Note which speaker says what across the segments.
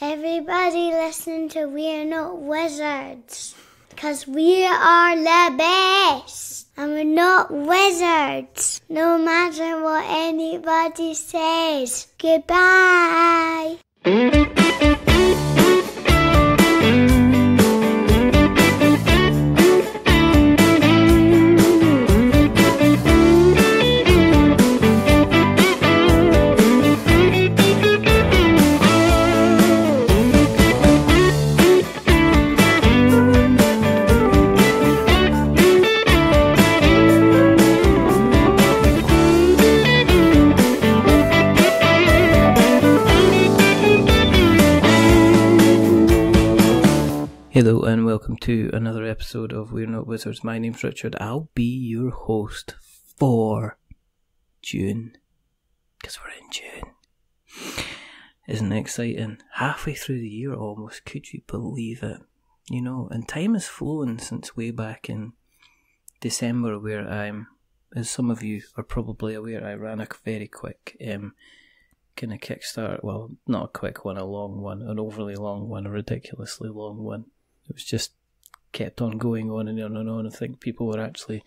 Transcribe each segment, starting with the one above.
Speaker 1: Everybody listen to We're Not Wizards, because we are the best, and we're not wizards, no matter what anybody says. Goodbye.
Speaker 2: Hello and welcome to another episode of We're Not Wizards. My name's Richard. I'll be your host for June. Because we're in June. Isn't it exciting? Halfway through the year almost. Could you believe it? You know, and time has flown since way back in December, where as some of you are probably aware, I ran a very quick kind of Kickstarter. Well, not a quick one, a long one, an overly long one, a ridiculously long one. It was just kept on going on and on and on. I think people were actually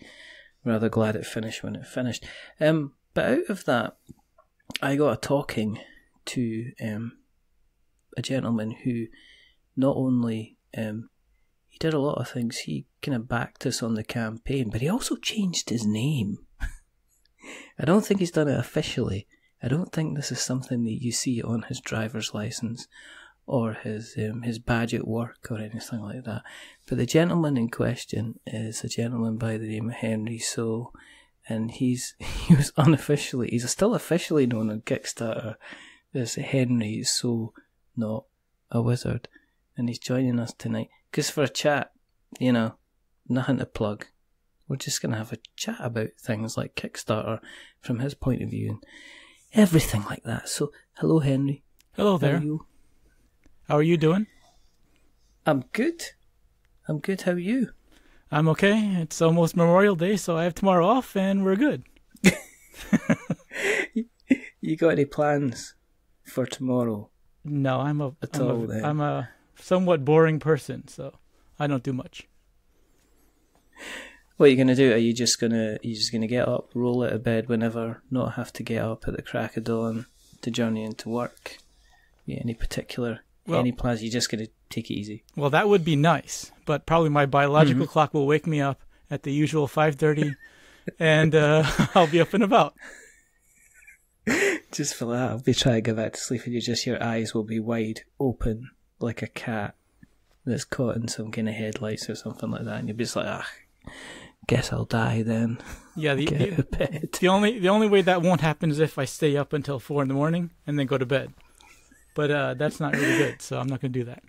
Speaker 2: rather glad it finished when it finished. But out of that, I got talking to a gentleman who not only he did a lot of things. He kind of backed us on the campaign, but he also changed his name. I don't think he's done it officially. I don't think this is something that you see on his driver's license or his badge at work or anything like that. But the gentleman in question is a gentleman by the name of Henry So, and he was unofficially, he's still officially known on Kickstarter as Henry So Not a Wizard, and he's joining us tonight because for a chat, you know, nothing to plug. We're just going to have a chat about things like Kickstarter from his point of view and everything like that. So, hello Henry.
Speaker 3: Hello there.
Speaker 2: How are you?
Speaker 3: How are you doing?
Speaker 2: I'm good. How are you?
Speaker 3: I'm okay. It's almost Memorial Day, so I have tomorrow off, and we're good.
Speaker 2: You got any plans for tomorrow?
Speaker 3: No, I'm a somewhat boring person, so I don't do much.
Speaker 2: What are you gonna do? Are you just gonna get up, roll out of bed whenever, not have to get up at the crack of dawn to journey into work? Yeah, any plans? You're just gonna take it easy? Well,
Speaker 3: that would be nice, but probably my biological clock will wake me up at the usual 5:30, and I'll be up and about.
Speaker 2: Just for that, I'll be trying to get back to sleep, and your eyes will be wide open like a cat that's caught in some kind of headlights or something like that, and you'll be just like, guess I'll die then.
Speaker 3: Yeah, the only way that won't happen is if I stay up until 4 a.m. and then go to bed. But that's not really good, so I'm not going to do that.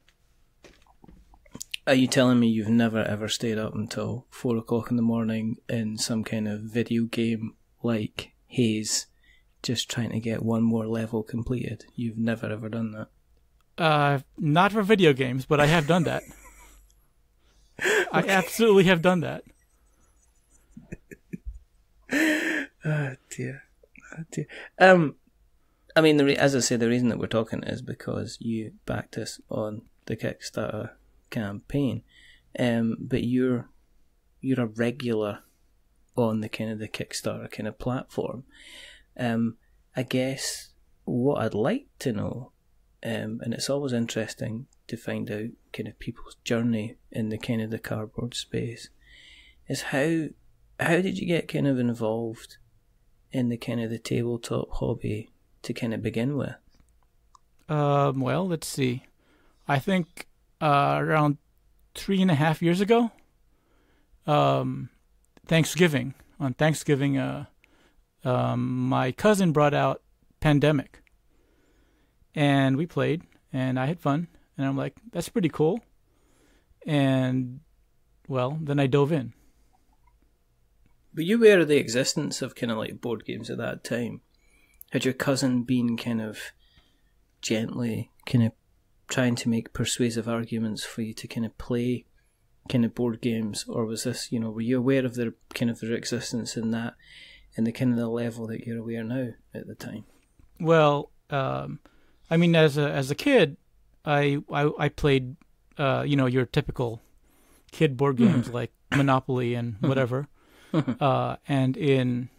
Speaker 2: Are you telling me you've never ever stayed up until 4 o'clock in the morning in some kind of video game like Haze, just trying to get one more level completed? You've never ever done that?
Speaker 3: Not for video games, but I have done that. I absolutely have done that.
Speaker 2: Oh dear. I mean, as I say, the reason that we're talking is because you backed us on the Kickstarter campaign, but you're a regular on the kind of the Kickstarter kind of platform. I guess what I'd like to know, and it's always interesting to find out kind of people's journey in the kind of the cardboard space, is how did you get kind of involved in the kind of the tabletop hobby to kind of begin with?
Speaker 3: Well, let's see. I think around 3.5 years ago, Thanksgiving, my cousin brought out Pandemic, and we played, and I had fun, and I'm like, that's pretty cool. And, well, then I dove in.
Speaker 2: Were you aware of the existence of kind of like board games at that time? Had your cousin been kind of gently kind of trying to make persuasive arguments for you to kind of play kind of board games, or was this, you know, were you aware of their kind of their existence in that, and the kind of the level that you're aware now at the time?
Speaker 3: Well, I mean, as a kid, I played, your typical kid board games like Monopoly and whatever. And in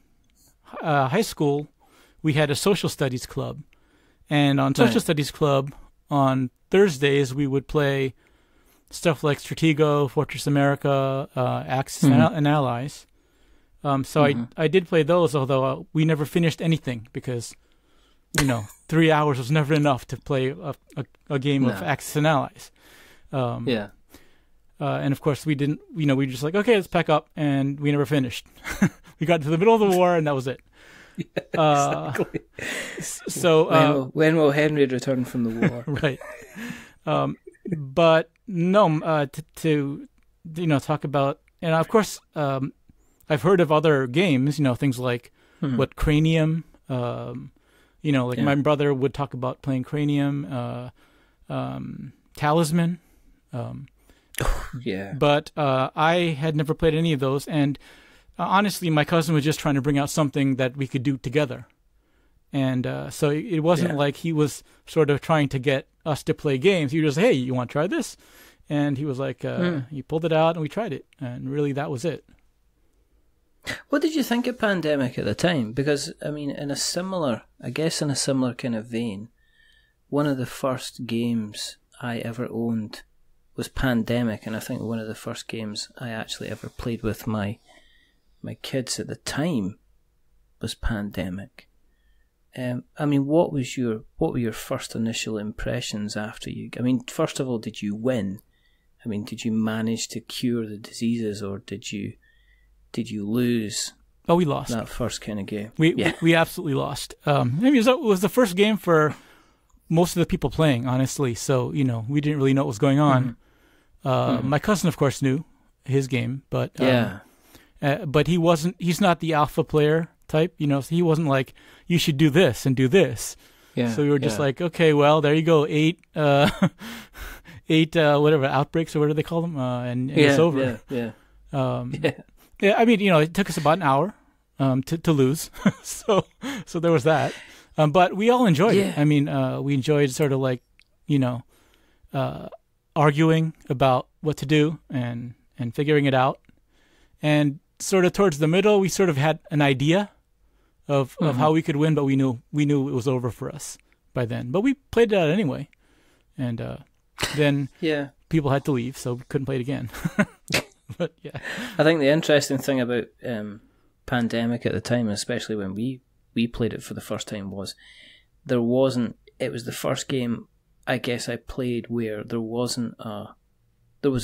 Speaker 3: high school, we had a social studies club. And on social studies club, on Thursdays, we would play stuff like Stratego, Fortress America, Axis and Allies. So I did play those, although we never finished anything because, 3 hours was never enough to play a game of Axis and Allies. And of course we didn't, we were just like, okay, let's pack up, and we never finished. We got to the middle of the war and that was it.
Speaker 2: Exactly.
Speaker 3: So
Speaker 2: when will Henry return from the war?
Speaker 3: Right. But no, to talk about, and of course, I've heard of other games, things like what Cranium, my brother would talk about playing Cranium, Talisman. But I had never played any of those, and honestly, my cousin was just trying to bring out something that we could do together. And so it wasn't like he was sort of trying to get us to play games. He was just, hey, you want to try this? And he was like, he pulled it out and we tried it. And really, that was it.
Speaker 2: What did you think of Pandemic at the time? Because, I mean, in a similar kind of vein, one of the first games I ever owned was Pandemic. And I think one of the first games I actually ever played with my kids at the time was Pandemic. I mean, what were your first initial impressions after you? I mean, first of all, did you win? I mean, did you manage to cure the diseases, or did you lose?
Speaker 3: Oh, we lost
Speaker 2: that first kind of game.
Speaker 3: We absolutely lost. I mean, it was the first game for most of the people playing, honestly. So we didn't really know what was going on. My cousin, of course, knew his game, but but he's not the alpha player type, so he wasn't like, you should do this and do this. So we were just like, okay, well, there you go, 8 whatever outbreaks or whatever they call them, and it's over. I mean, it took us about an hour to lose. so there was that. But we all enjoyed it. I mean, we enjoyed sort of like, arguing about what to do and figuring it out. And sort of towards the middle, we sort of had an idea of how we could win, but we knew it was over for us by then. But we played it out anyway. And then people had to leave, so we couldn't play it again. But
Speaker 2: I think the interesting thing about Pandemic at the time, especially when we played it for the first time, was it was the first game I guess I played where there was a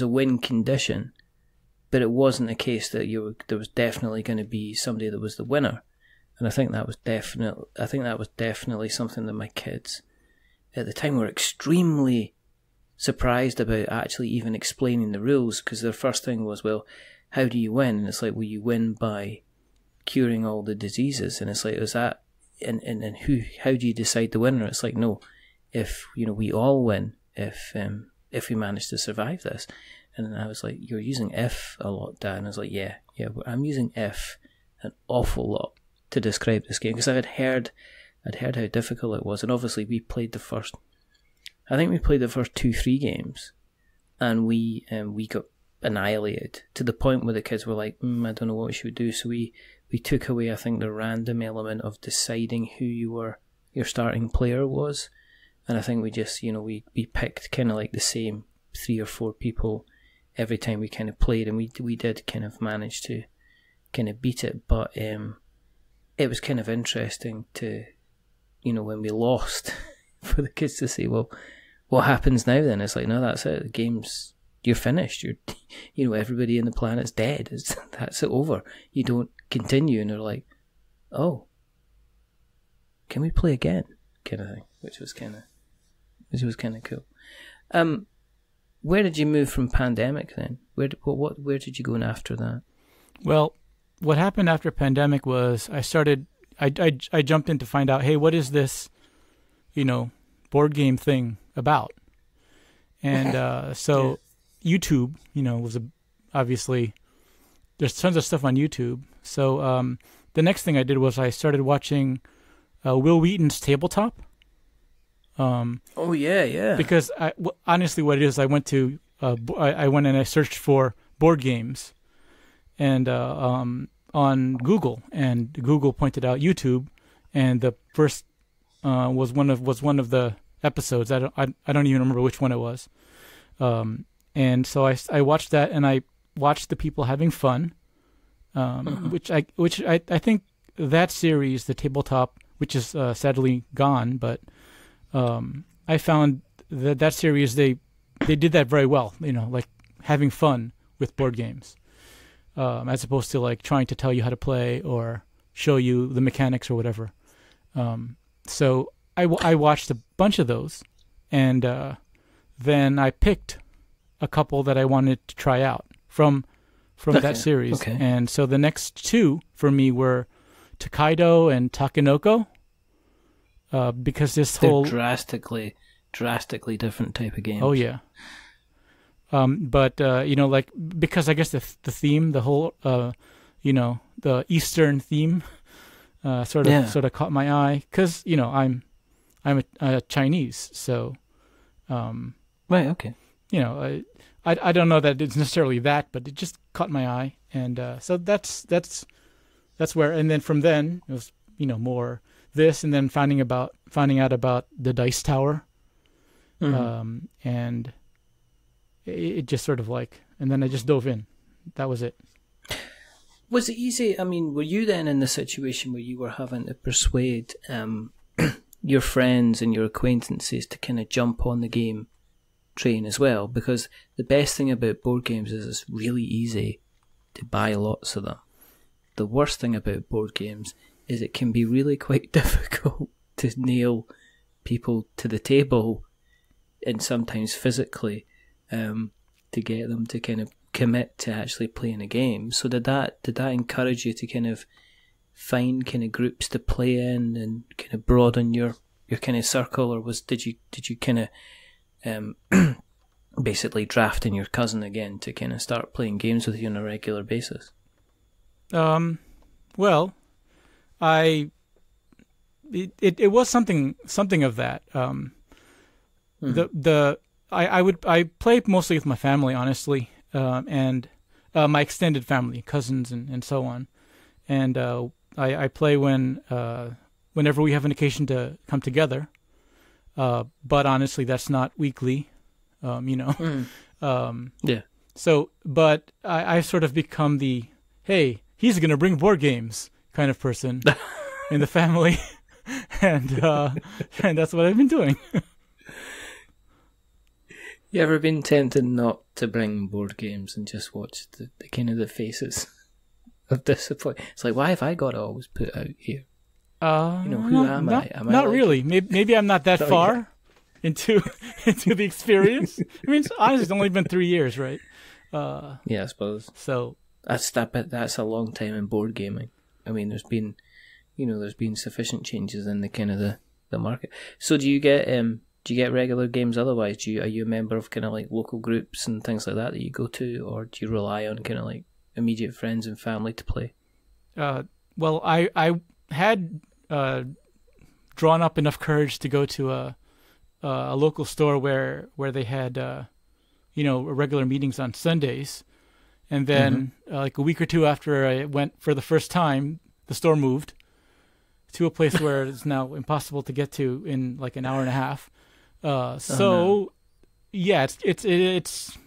Speaker 2: win condition, but it wasn't a case that there was definitely going to be somebody that was the winner. And I think that was definitely something that my kids at the time were extremely surprised about actually even explaining the rules, because their first thing was, well, how do you win? And it's like, well, you win by curing all the diseases. And it's like, is that, and how do you decide the winner? It's like, no, if, we all win, if we manage to survive this. And I was like, you're using if a lot, Dad. And I was like, yeah, I'm using if an awful lot to describe this game, because I'd heard how difficult it was. And obviously we played the first 2-3 games, and we got annihilated to the point where the kids were like, I don't know what we should do. So we took away, I think, the random element of deciding who your starting player was. And I think we just, we picked kind of like the same 3 or 4 people every time we kind of played, and we did kind of manage to kind of beat it. But it was kind of interesting to, when we lost, for the kids to say, well, what happens now then? It's like, no, that's it. The game's, you're finished. You're, everybody in the planet's dead. That's it, over. You don't continue. And they're like, oh, can we play again? Kind of thing, which was kind of cool. Where did you move from Pandemic then? Where did you go in after that?
Speaker 3: Well, what happened after Pandemic was I jumped in to find out, hey, what is this, board game thing about? And so YouTube, was obviously, there's tons of stuff on YouTube. So the next thing I did was I started watching Will Wheaton's Tabletop
Speaker 2: Oh yeah.
Speaker 3: Because honestly, what it is, I went and I searched for board games, and on Google, and Google pointed out YouTube, and the first was one of the episodes. I don't even remember which one it was. And so I watched that, and I watched the people having fun, which I think that series, the tabletop, which is sadly gone, but I found that series they did that very well. Like having fun with board games, as opposed to like trying to tell you how to play or show you the mechanics or whatever. So I watched a bunch of those, and then I picked a couple that I wanted to try out from that series.
Speaker 2: Okay.
Speaker 3: And so the next two for me were Tokaido and Takenoko, because
Speaker 2: they're drastically different type of games.
Speaker 3: Oh yeah. But like, because I guess the theme, the whole the Eastern theme, sort of caught my eye, because I'm a Chinese, so
Speaker 2: right, okay.
Speaker 3: I don't know that it's necessarily that, but it just caught my eye, and so that's where, and then from then it was more this, and then finding out about the Dice Tower, and it just sort of like, and then I just dove in. That was it.
Speaker 2: Was it easy? I mean, were you then in the situation where you were having to persuade your friends and your acquaintances to kind of jump on the game train as well? Because the best thing about board games is it's really easy to buy lots of them. The worst thing about board games is it can be really quite difficult to nail people to the table, and sometimes physically, to get them to kind of commit to actually playing a game. So did that encourage you to kind of find kind of groups to play in and kind of broaden your kind of circle, or did you kind of basically drafting your cousin again to kind of start playing games with you on a regular basis?
Speaker 3: Well, it was something of that. I play mostly with my family, honestly, and my extended family, cousins and so on, and I play whenever we have an occasion to come together. But honestly, that's not weekly,
Speaker 2: Yeah.
Speaker 3: So, but I've sort of become the, hey, he's going to bring board games kind of person in the family, and that's what I've been doing.
Speaker 2: You ever been tempted not to bring board games and just watch the kind of the faces of disappointment? It's like, why have I got to always put out here? Who am I? Am
Speaker 3: not
Speaker 2: I
Speaker 3: really. Maybe I'm not that far into the experience. I mean, honestly, it's only been 3 years, right?
Speaker 2: Yeah, I suppose.
Speaker 3: So
Speaker 2: that's a long time in board gaming. I mean, there's been sufficient changes in the kind of the market. So do you get regular games otherwise? Are you a member of kind of like local groups and things like that you go to, or do you rely on kind of like immediate friends and family to play?
Speaker 3: Well, I had drawn up enough courage to go to a local store where they had regular meetings on Sundays, and then like a week or two after I went for the first time, the store moved to a place where it's now impossible to get to in like an hour and a half. Yeah, it's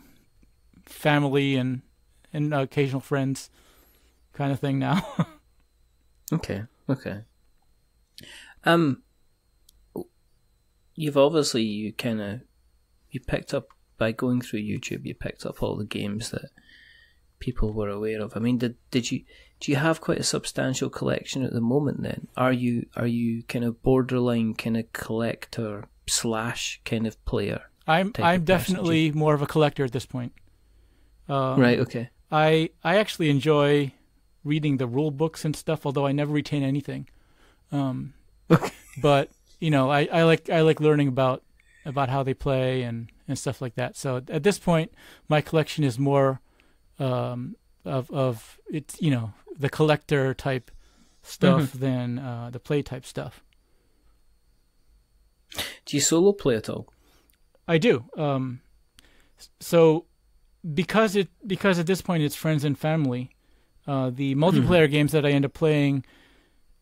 Speaker 3: family and occasional friends kind of thing now.
Speaker 2: Okay. You've obviously you picked up, by going through YouTube, you picked up all the games that people were aware of. I mean, do you have quite a substantial collection at the moment then? Are you kind of borderline kind of collector / kind of player?
Speaker 3: I'm definitely more of a collector at this point.
Speaker 2: Right, okay.
Speaker 3: I actually enjoy reading the rule books and stuff, although I never retain anything. But I like learning about how they play and stuff like that. So at this point, my collection is more of it's the collector type stuff than the play type stuff.
Speaker 2: Do you solo play at all?
Speaker 3: I do. So because at this point it's friends and family, the multiplayer games that I end up playing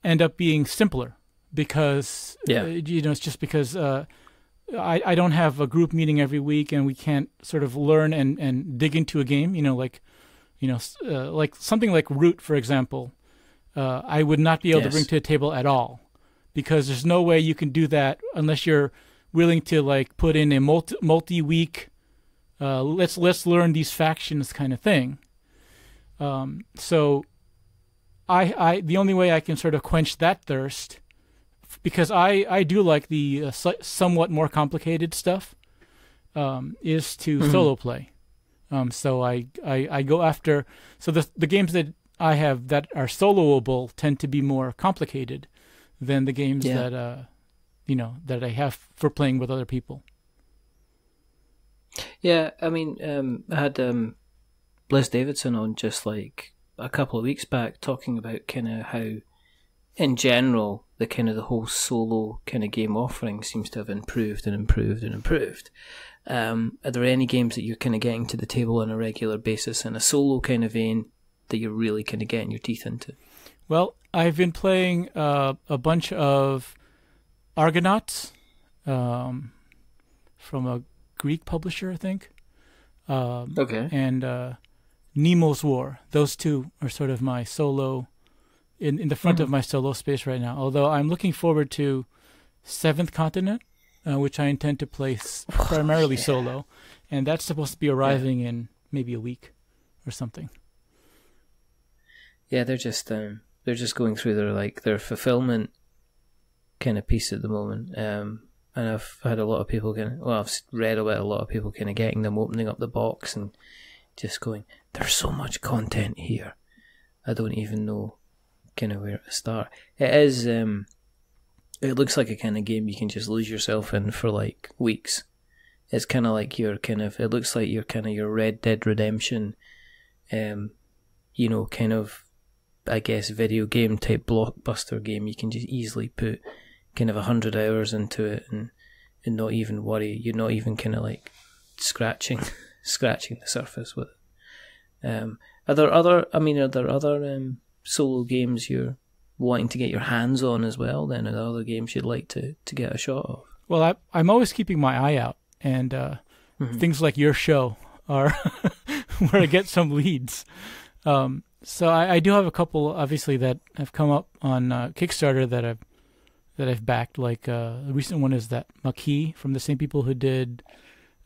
Speaker 3: end up being simpler because it's just because I don't have a group meeting every week and we can't sort of learn and dig into a game. Like something like Root, for example. I would not be able to bring to the table at all because there's no way you can do that unless you're willing to like put in a multi-week let's learn these factions kind of thing. So I the only way I can sort of quench that thirst, because I do like the somewhat more complicated stuff, is to solo play. So I go after, so the games that I have that are soloable tend to be more complicated than the games that that I have for playing with other people.
Speaker 2: Yeah, I mean, I had Bliss Davidson on just like a couple of weeks back talking about kind of how, in general, the whole solo kind of game offering seems to have improved and improved and improved. Are there any games that you're kind of getting to the table on a regular basis in a solo kind of vein that you're really kind of getting your teeth into?
Speaker 3: Well, I've been playing a bunch of Argonauts from a Greek publisher, I think.
Speaker 2: Okay.
Speaker 3: And Nemo's War. Those two are sort of my solo, in the front of my solo space right now. Although I'm looking forward to Seventh Continent, which I intend to play primarily solo. And that's supposed to be arriving in maybe a week or something.
Speaker 2: Yeah, they're just going through their fulfillment kind of piece at the moment. And I've had a lot of people I've read about a lot of people kind of getting them, opening up the box and just going, there's so much content here. I don't even know kind of where to start. It is, it looks like a kind of game you can just lose yourself in for like weeks. It's kind of like it looks like your Red Dead Redemption, kind of, I guess, video game type blockbuster game. You can just easily put kind of 100 hours into it and not even worry. You're not even kind of like scratching the surface with it. Are there other solo games you're wanting to get your hands on as well? Then are there other games you'd like to get a shot of?
Speaker 3: Well, I'm always keeping my eye out, and things like your show are where I get some leads. So I do have a couple, obviously, that have come up on Kickstarter that I've backed. Like the recent one is that Maquis from the same people who did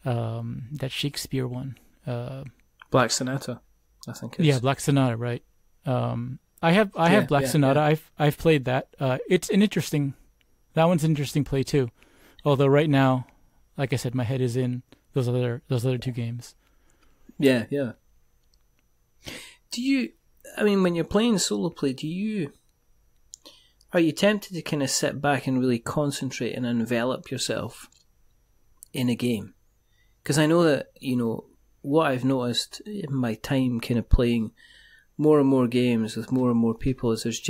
Speaker 3: that Shakespeare one.
Speaker 2: Black Sonata, I think.
Speaker 3: Yeah, Black Sonata, right? I have Black Sonata.
Speaker 2: Yeah.
Speaker 3: I've played that. It's that one's an interesting play too. Although right now, like I said, my head is in those other two games.
Speaker 2: Yeah. When you're playing solo play, are you tempted to kind of sit back and really concentrate and envelop yourself in a game? Because I know that, what I've noticed in my time kind of playing more and more games with more and more people is there's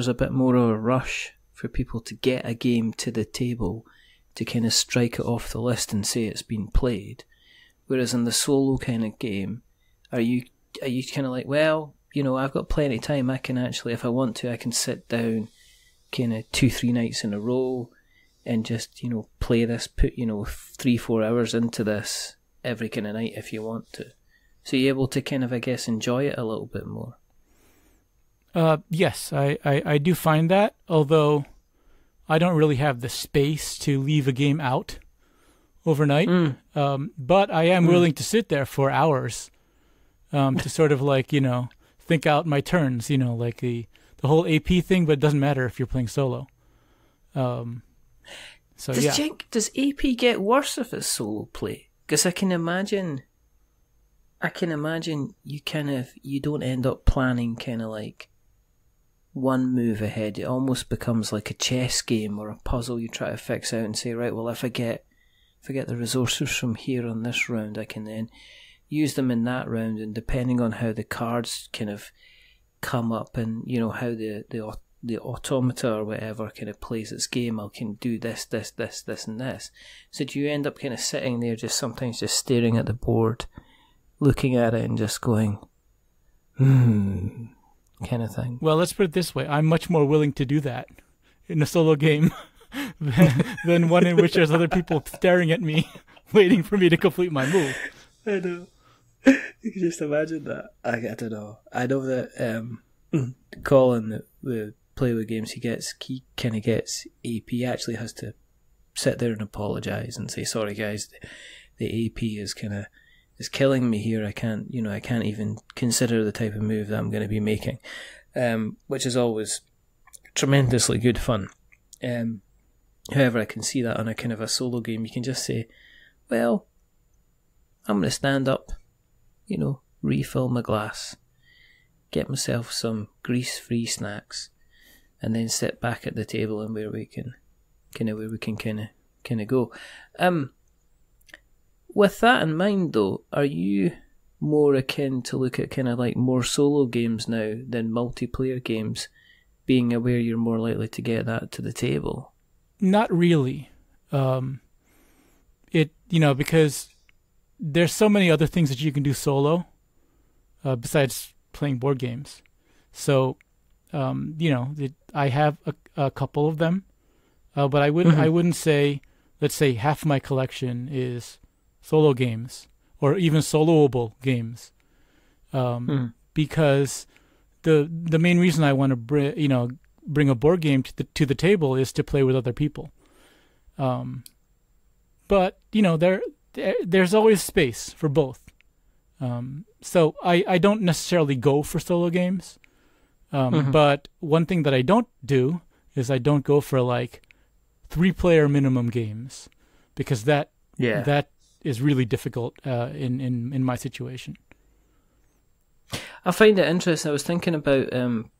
Speaker 2: a bit more of a rush for people to get a game to the table to kind of strike it off the list and say it's been played. Whereas in the solo kind of game, are you kind of like, well, I've got plenty of time. I can actually, if I want to, I can sit down kind of 2-3 nights in a row and just, play this, put, 3-4 hours into this every kind of night if you want to. So you're able to kind of, I guess, enjoy it a little bit more.
Speaker 3: Yes, I do find that, although I don't really have the space to leave a game out overnight. But I am willing to sit there for hours to sort of like, think out my turns, like the whole AP thing, but it doesn't matter if you're playing solo.
Speaker 2: Does AP get worse if it's solo play? Because I can imagine you don't end up planning kind of like one move ahead. It almost becomes like a chess game or a puzzle you try to fix out and say, right, well, if I get the resources from here on this round, I can then use them in that round, and depending on how the cards kind of come up and how the the automata or whatever kind of plays its game. I can do this, this, this, this, and this. So do you end up kind of sitting there, just sometimes just staring at the board, looking at it, and just going, kind of thing?
Speaker 3: Well, let's put it this way: I'm much more willing to do that in a solo game than one in which there's other people staring at me, waiting for me to complete my move.
Speaker 2: I know. You can just imagine that. I don't know. I know that Colin, the play with games, he kind of gets AP. He actually has to sit there and apologise and say, "Sorry, guys, the AP is killing me here. I can't even consider the type of move that I'm going to be making," which is always tremendously good fun. However, I can see that on a kind of a solo game. You can just say, "Well, I'm going to stand up, refill my glass, get myself some grease-free snacks, and then sit back at the table and where we can go." With that in mind, though, are you more akin to look at kind of like more solo games now than multiplayer games, being aware you're more likely to get that to the table?
Speaker 3: Not really. Because there's so many other things that you can do solo, besides playing board games. So, I have a couple of them, but I wouldn't say, let's say, half my collection is solo games or even soloable games, because the main reason I want to bring a board game to the table is to play with other people. But there's always space for both. So I don't necessarily go for solo games. But one thing that I don't do is I don't go for like 3-player minimum games, because that is really difficult in my situation.
Speaker 2: I find it interesting. I was thinking about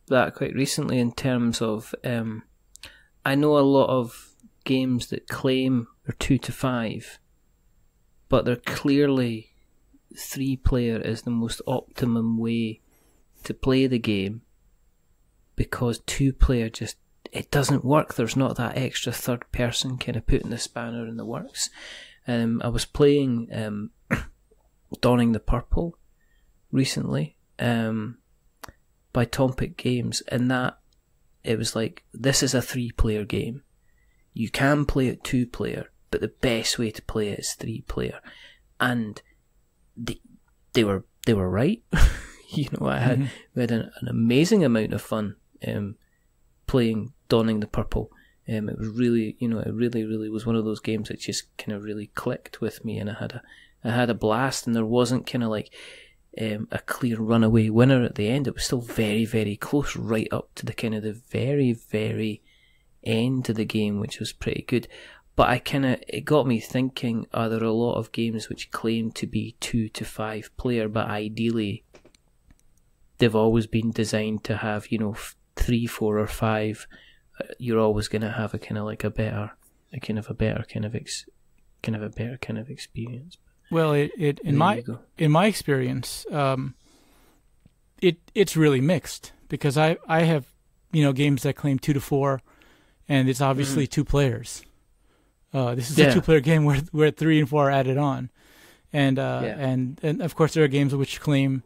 Speaker 2: that quite recently in terms of I know a lot of games that claim they're 2 to 5, but they're clearly 3-player is the most optimum way to play the game, because 2-player it doesn't work. There's not that extra third person kind of putting the spanner in the works. I was playing Donning the Purple recently by Tompic Games, and that it was like, this is a 3-player game. You can play it 2-player, but the best way to play it is 3-player. And they were right. We had an amazing amount of fun playing Donning the Purple. It was really, it really was one of those games that just kind of really clicked with me, and I had a blast. And there wasn't kind of like a clear runaway winner at the end. It was still very, very close, right up to the kind of the very, very end of the game, which was pretty good. But it got me thinking, are there a lot of games which claim to be 2 to 5 player, but ideally they've always been designed to have, 3, 4, or 5. You're always going to have a better experience.
Speaker 3: Well, in my experience, it's really mixed, because I have games that claim 2 to 4, and it's obviously 2 players. This is a 2-player game where 3 and 4 are added on, and of course there are games which claim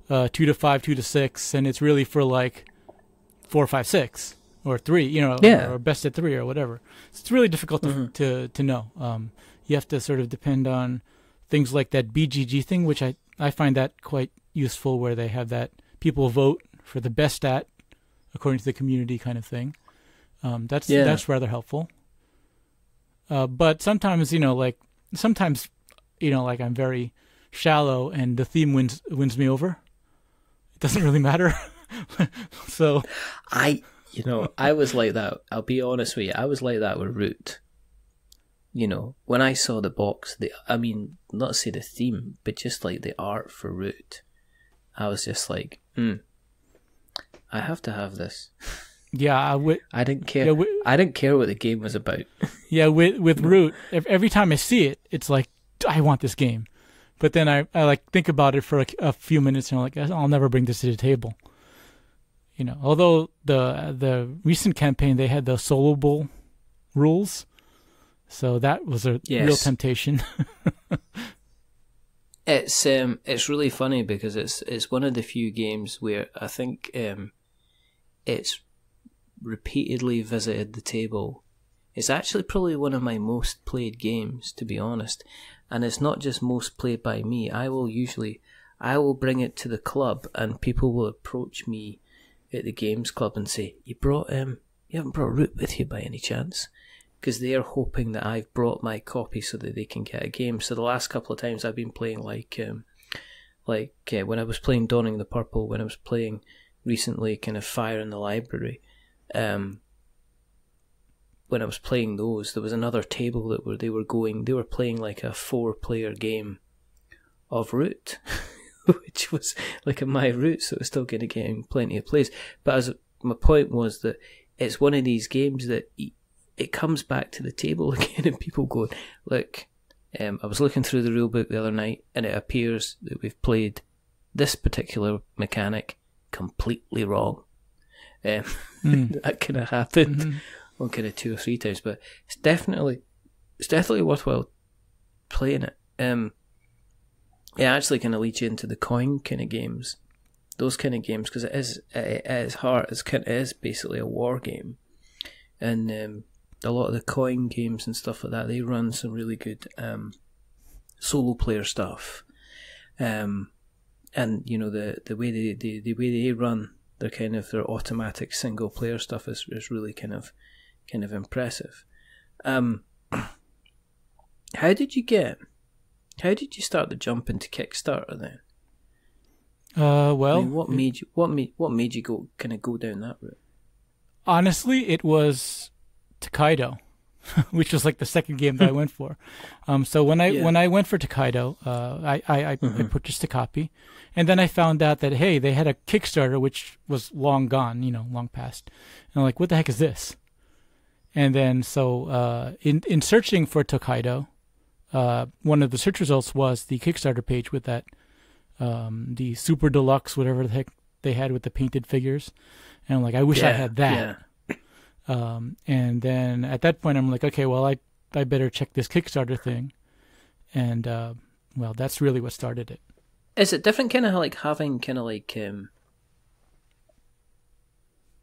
Speaker 3: 2 to 5, 2 to 6, and it's really for like 4, 5, 6, or 3, or best at 3 or whatever. So it's really difficult to know. You have to sort of depend on things like that BGG thing, which I find that quite useful, where they have that people vote for the best stat according to the community kind of thing. That's rather helpful. But sometimes, like I'm very shallow and the theme wins me over. It doesn't really matter. So
Speaker 2: I was like that. I'll be honest with you. I was like that with Root. When I saw the box, not to say the theme, but just like the art for Root, I was just like, I have to have this.
Speaker 3: Yeah,
Speaker 2: I didn't care. I didn't care what the game was about.
Speaker 3: Yeah, with Root, every time I see it, it's like, I want this game. But then I like think about it for a few minutes, and I'm like, I'll never bring this to the table. Although the recent campaign they had the soloable rules, so that was a real temptation.
Speaker 2: It's really funny because it's one of the few games where I think it's repeatedly visited the table. It's actually probably one of my most played games, to be honest. And it's not just most played by me. I will bring it to the club, and people will approach me at the games club and say, "You haven't brought Root with you by any chance?" Because they are hoping that I've brought my copy so that they can get a game. So the last couple of times I've been playing when I was playing Dawning the Purple, when I was playing recently kind of Fire in the Library, when I was playing those, there was another table they were playing like a 4-player game of Root, which was like a my Root, so it's still going to get plenty of plays. But my point was that it's one of these games that it comes back to the table again, and people go, look, I was looking through the rule book the other night, and it appears that we've played this particular mechanic completely wrong. That kind of happened on kind of 2 or 3 times, but it's definitely worthwhile playing it. It actually kind of leads you into the coin kind of games, those kind of games, because it is hard. It is basically a war game, and a lot of the coin games and stuff like that, they run some really good solo player stuff, and the way they run their automatic single player stuff is really kind of impressive. How did you start the jump into Kickstarter then? What made you go down that route?
Speaker 3: Honestly, it was Tokaido, which was like the second game that I went for. So when I went for Tokaido, I purchased a copy, and then I found out that hey, they had a Kickstarter which was long gone, long past. And I'm like, what the heck is this? And then so in searching for Tokaido, one of the search results was the Kickstarter page with that the Super Deluxe, whatever the heck they had with the painted figures, and I'm like, I wish I had that. Yeah. And then at that point, I'm like, okay, well, I better check this Kickstarter thing, and that's really what started it.
Speaker 2: Is it different, kind of like having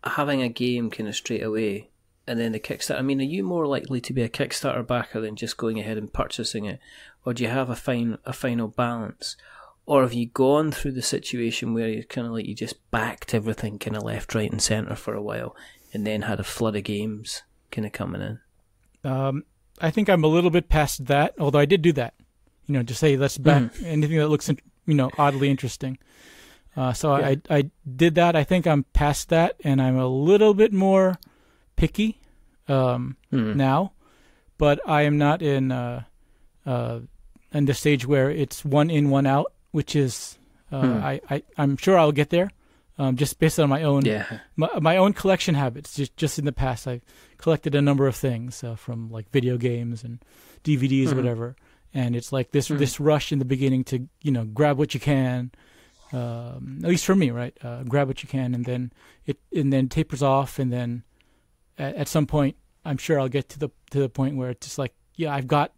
Speaker 2: having a game kind of straight away, and then the Kickstarter? I mean, are you more likely to be a Kickstarter backer than just going ahead and purchasing it, or do you have a final balance, or have you gone through the situation where you kind of like you just backed everything kind of left, right, and centre for a while, and then had a flood of games kind of coming in?
Speaker 3: I think I'm a little bit past that, although I did do that. To say let's back anything that looks, oddly interesting. I did that. I think I'm past that, and I'm a little bit more picky now, but I am not in the stage where it's one in, one out, which is I'm sure I'll get there. Just based on my own my own collection habits. Just in the past, I've collected a number of things from like video games and DVDs or whatever, and it's like this rush in the beginning to grab what you can, at least for me, right? Grab what you can, and then tapers off, and then at some point, I'm sure I'll get to the point where it's just like, I've got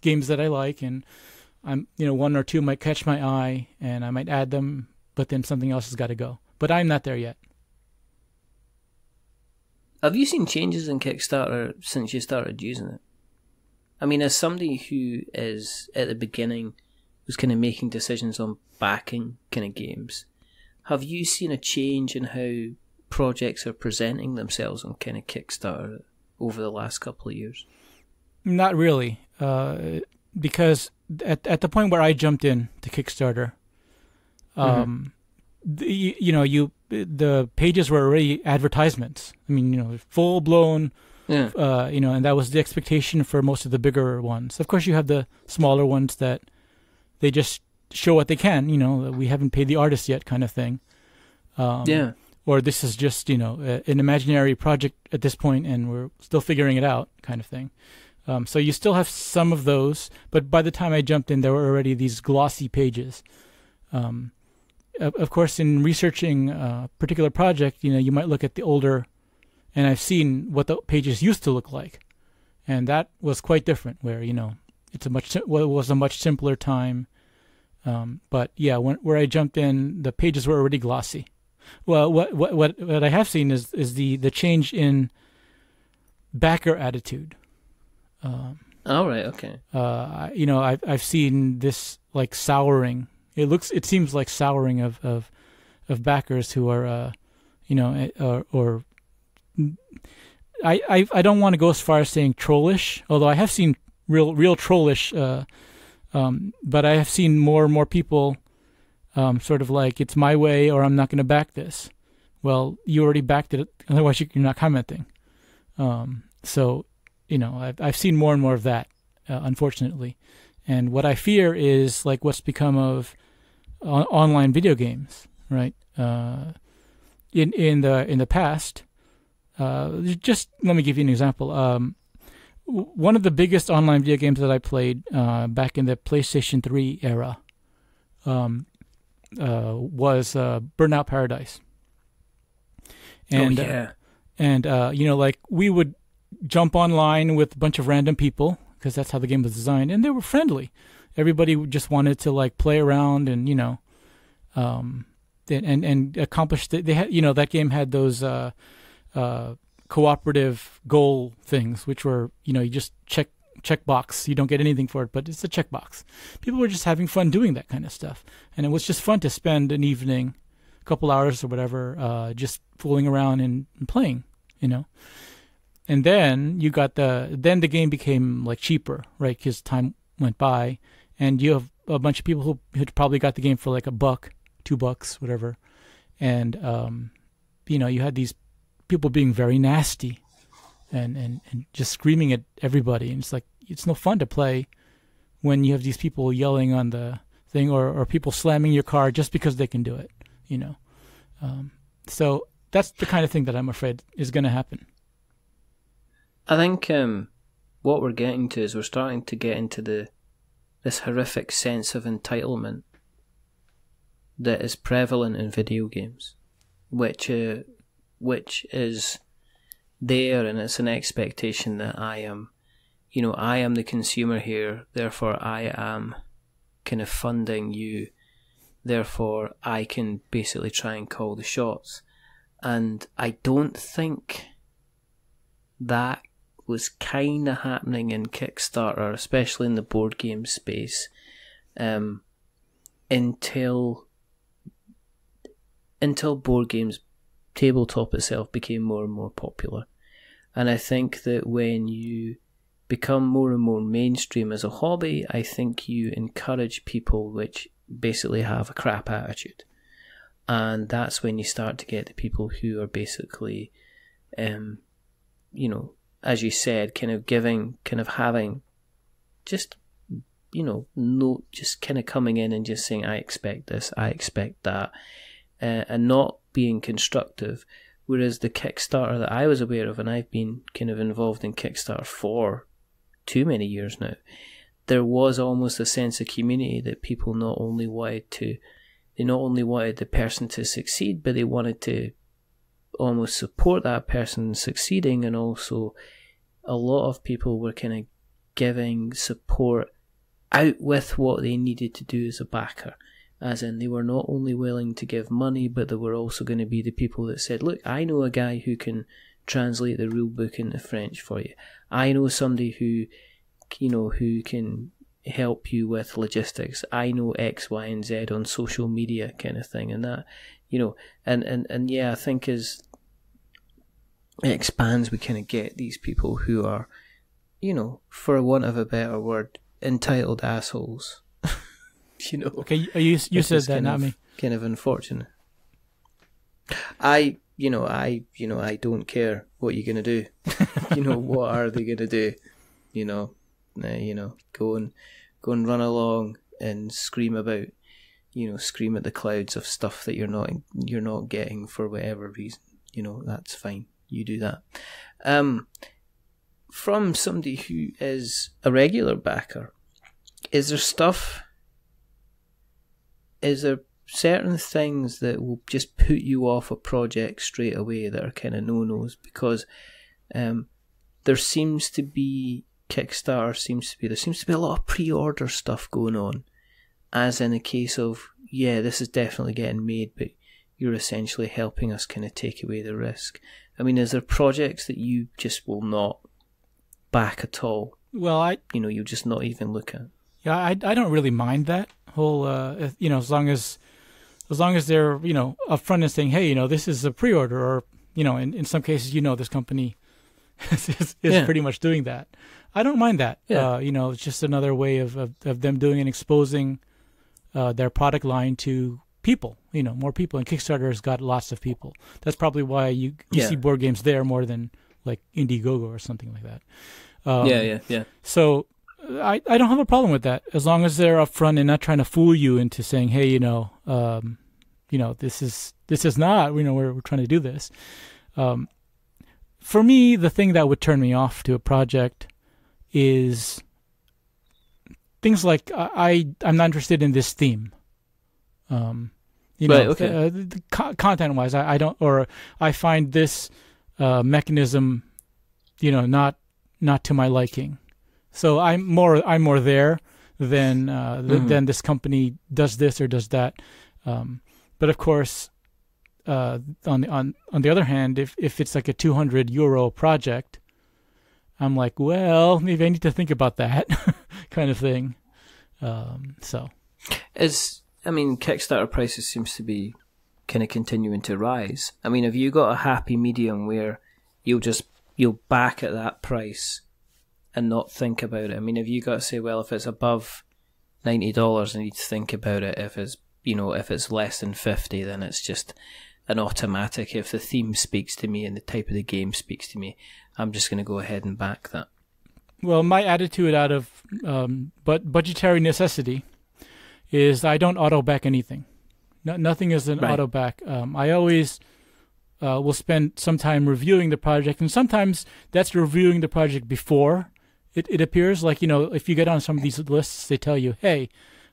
Speaker 3: games that I like, and I'm one or two might catch my eye, and I might add them, but then something else has got to go. But I'm not there yet.
Speaker 2: Have you seen changes in Kickstarter since you started using it? I mean, as somebody who is at the beginning was kind of making decisions on backing kind of games, have you seen a change in how projects are presenting themselves on kind of Kickstarter over the last couple of years?
Speaker 3: Not really, because at the point where I jumped in to Kickstarter, the pages were already advertisements. I mean, full blown, and that was the expectation for most of the bigger ones. Of course, you have the smaller ones that they just show what they can. We haven't paid the artist yet, kind of thing. Or this is just an imaginary project at this point, and we're still figuring it out, kind of thing. So you still have some of those, but by the time I jumped in, there were already these glossy pages. of course, in researching a particular project, you might look at the older, and I've seen what the pages used to look like, and that was quite different. Where it was a much simpler time. But yeah, where I jumped in, the pages were already glossy. Well, what I have seen is the change in backer attitude.
Speaker 2: All right, okay.
Speaker 3: I've seen this like souring. It seems like souring of backers who are, or I don't want to go as far as saying trollish, although I have seen real trollish. But I have seen more and more people, sort of like, it's my way or I'm not going to back this. Well, you already backed it, otherwise you're not commenting. So, I've seen more and more of that, unfortunately. And what I fear is like what's become of online video games, right? In the past, just let me give you an example. One of the biggest online video games that I played back in the PlayStation 3 era was Burnout Paradise. And, like we would jump online with a bunch of random people because that's how the game was designed, and they were friendly. Everybody just wanted to like play around and and accomplish. They had that game had those cooperative goal things, which were you just check box. You don't get anything for it, but it's a checkbox. People were just having fun doing that kind of stuff, and it was just fun to spend an evening, a couple hours or whatever, just fooling around and playing, And then then the game became like cheaper, right? Because time went by, and you have a bunch of people who had probably got the game for like $1, $2, whatever, and you had these people being very nasty and just screaming at everybody, and it's like it's no fun to play when you have these people yelling on the thing or people slamming your car just because they can do it, so that's the kind of thing that I'm afraid is going to happen.
Speaker 2: I think what we're getting to is we're starting to get into this horrific sense of entitlement that is prevalent in video games, which is there, and it's an expectation that I am the consumer here, therefore I am kind of funding you, therefore I can basically try and call the shots. And I don't think that was kind of happening in Kickstarter, especially in the board game space, until board games, tabletop itself, became more and more popular. And I think that when you become more and more mainstream as a hobby, I think you encourage people which basically have a crap attitude. And that's when you start to get the people who are basically, as you said, kind of giving, kind of having, just, just kind of coming in and just saying, I expect this, I expect that, and not being constructive. Whereas the Kickstarter that I was aware of, and I've been kind of involved in Kickstarter for too many years now, there was almost a sense of community that people not only wanted the person to succeed, but they wanted to almost support that person succeeding, and also a lot of people were kind of giving support out with what they needed to do as a backer. As in, they were not only willing to give money, but they were also going to be the people that said, look, I know a guy who can translate the rule book into French for you. I know somebody who can help you with logistics. I know X, Y, and Z on social media kind of thing. And that, and yeah, I think as it expands, we kind of get these people who are, for want of a better word, entitled assholes.
Speaker 3: Okay, you said that, not me.
Speaker 2: Kind of unfortunate. I don't care what you're gonna do. What are they gonna do? Go and run along and scream about, scream at the clouds of stuff that you're not getting for whatever reason. That's fine. You do that. From somebody who is a regular backer, is there certain things that will just put you off a project straight away that are kind of no-nos, because there seems to be there seems to be a lot of pre-order stuff going on, as in a case of, yeah, this is definitely getting made, but you're essentially helping us kind of take away the risk. I mean, is there projects that you just will not back at all?
Speaker 3: Well,
Speaker 2: you'll just not even look at?
Speaker 3: Yeah, I don't really mind that whole, as long as they're, upfront and saying, hey, this is a pre-order, or, in some cases, this company is pretty much doing that. I don't mind that.
Speaker 2: Yeah.
Speaker 3: It's just another way of them doing and exposing their product line to people, more people. And Kickstarter has got lots of people. That's probably why you see board games there more than like Indiegogo or something like that.
Speaker 2: Yeah.
Speaker 3: So I don't have a problem with that, as long as they're upfront and not trying to fool you into saying, hey, this is not, we're trying to do this. For me, the thing that would turn me off to a project is things like I'm not interested in this theme. Content-wise, I don't, or I find this mechanism, not to my liking. So I'm more there than this company does this or does that. But of course, on the other hand, if it's like a €200 project, I'm like, well, maybe I need to think about that kind of thing.
Speaker 2: Kickstarter prices seems to be kind of continuing to rise. I mean, have you got a happy medium where you'll back at that price and not think about it? I mean, have you got to say, well, if it's above $90, I need to think about it. If it's less than 50, then it's just an automatic. If the theme speaks to me and the type of the game speaks to me, I'm just going to go ahead and back that.
Speaker 3: Well, my attitude out of budgetary necessity is I don't auto back anything. Nothing is an auto back. I always will spend some time reviewing the project, and sometimes that's reviewing the project before it appears. Like, if you get on some of these lists, they tell you, hey,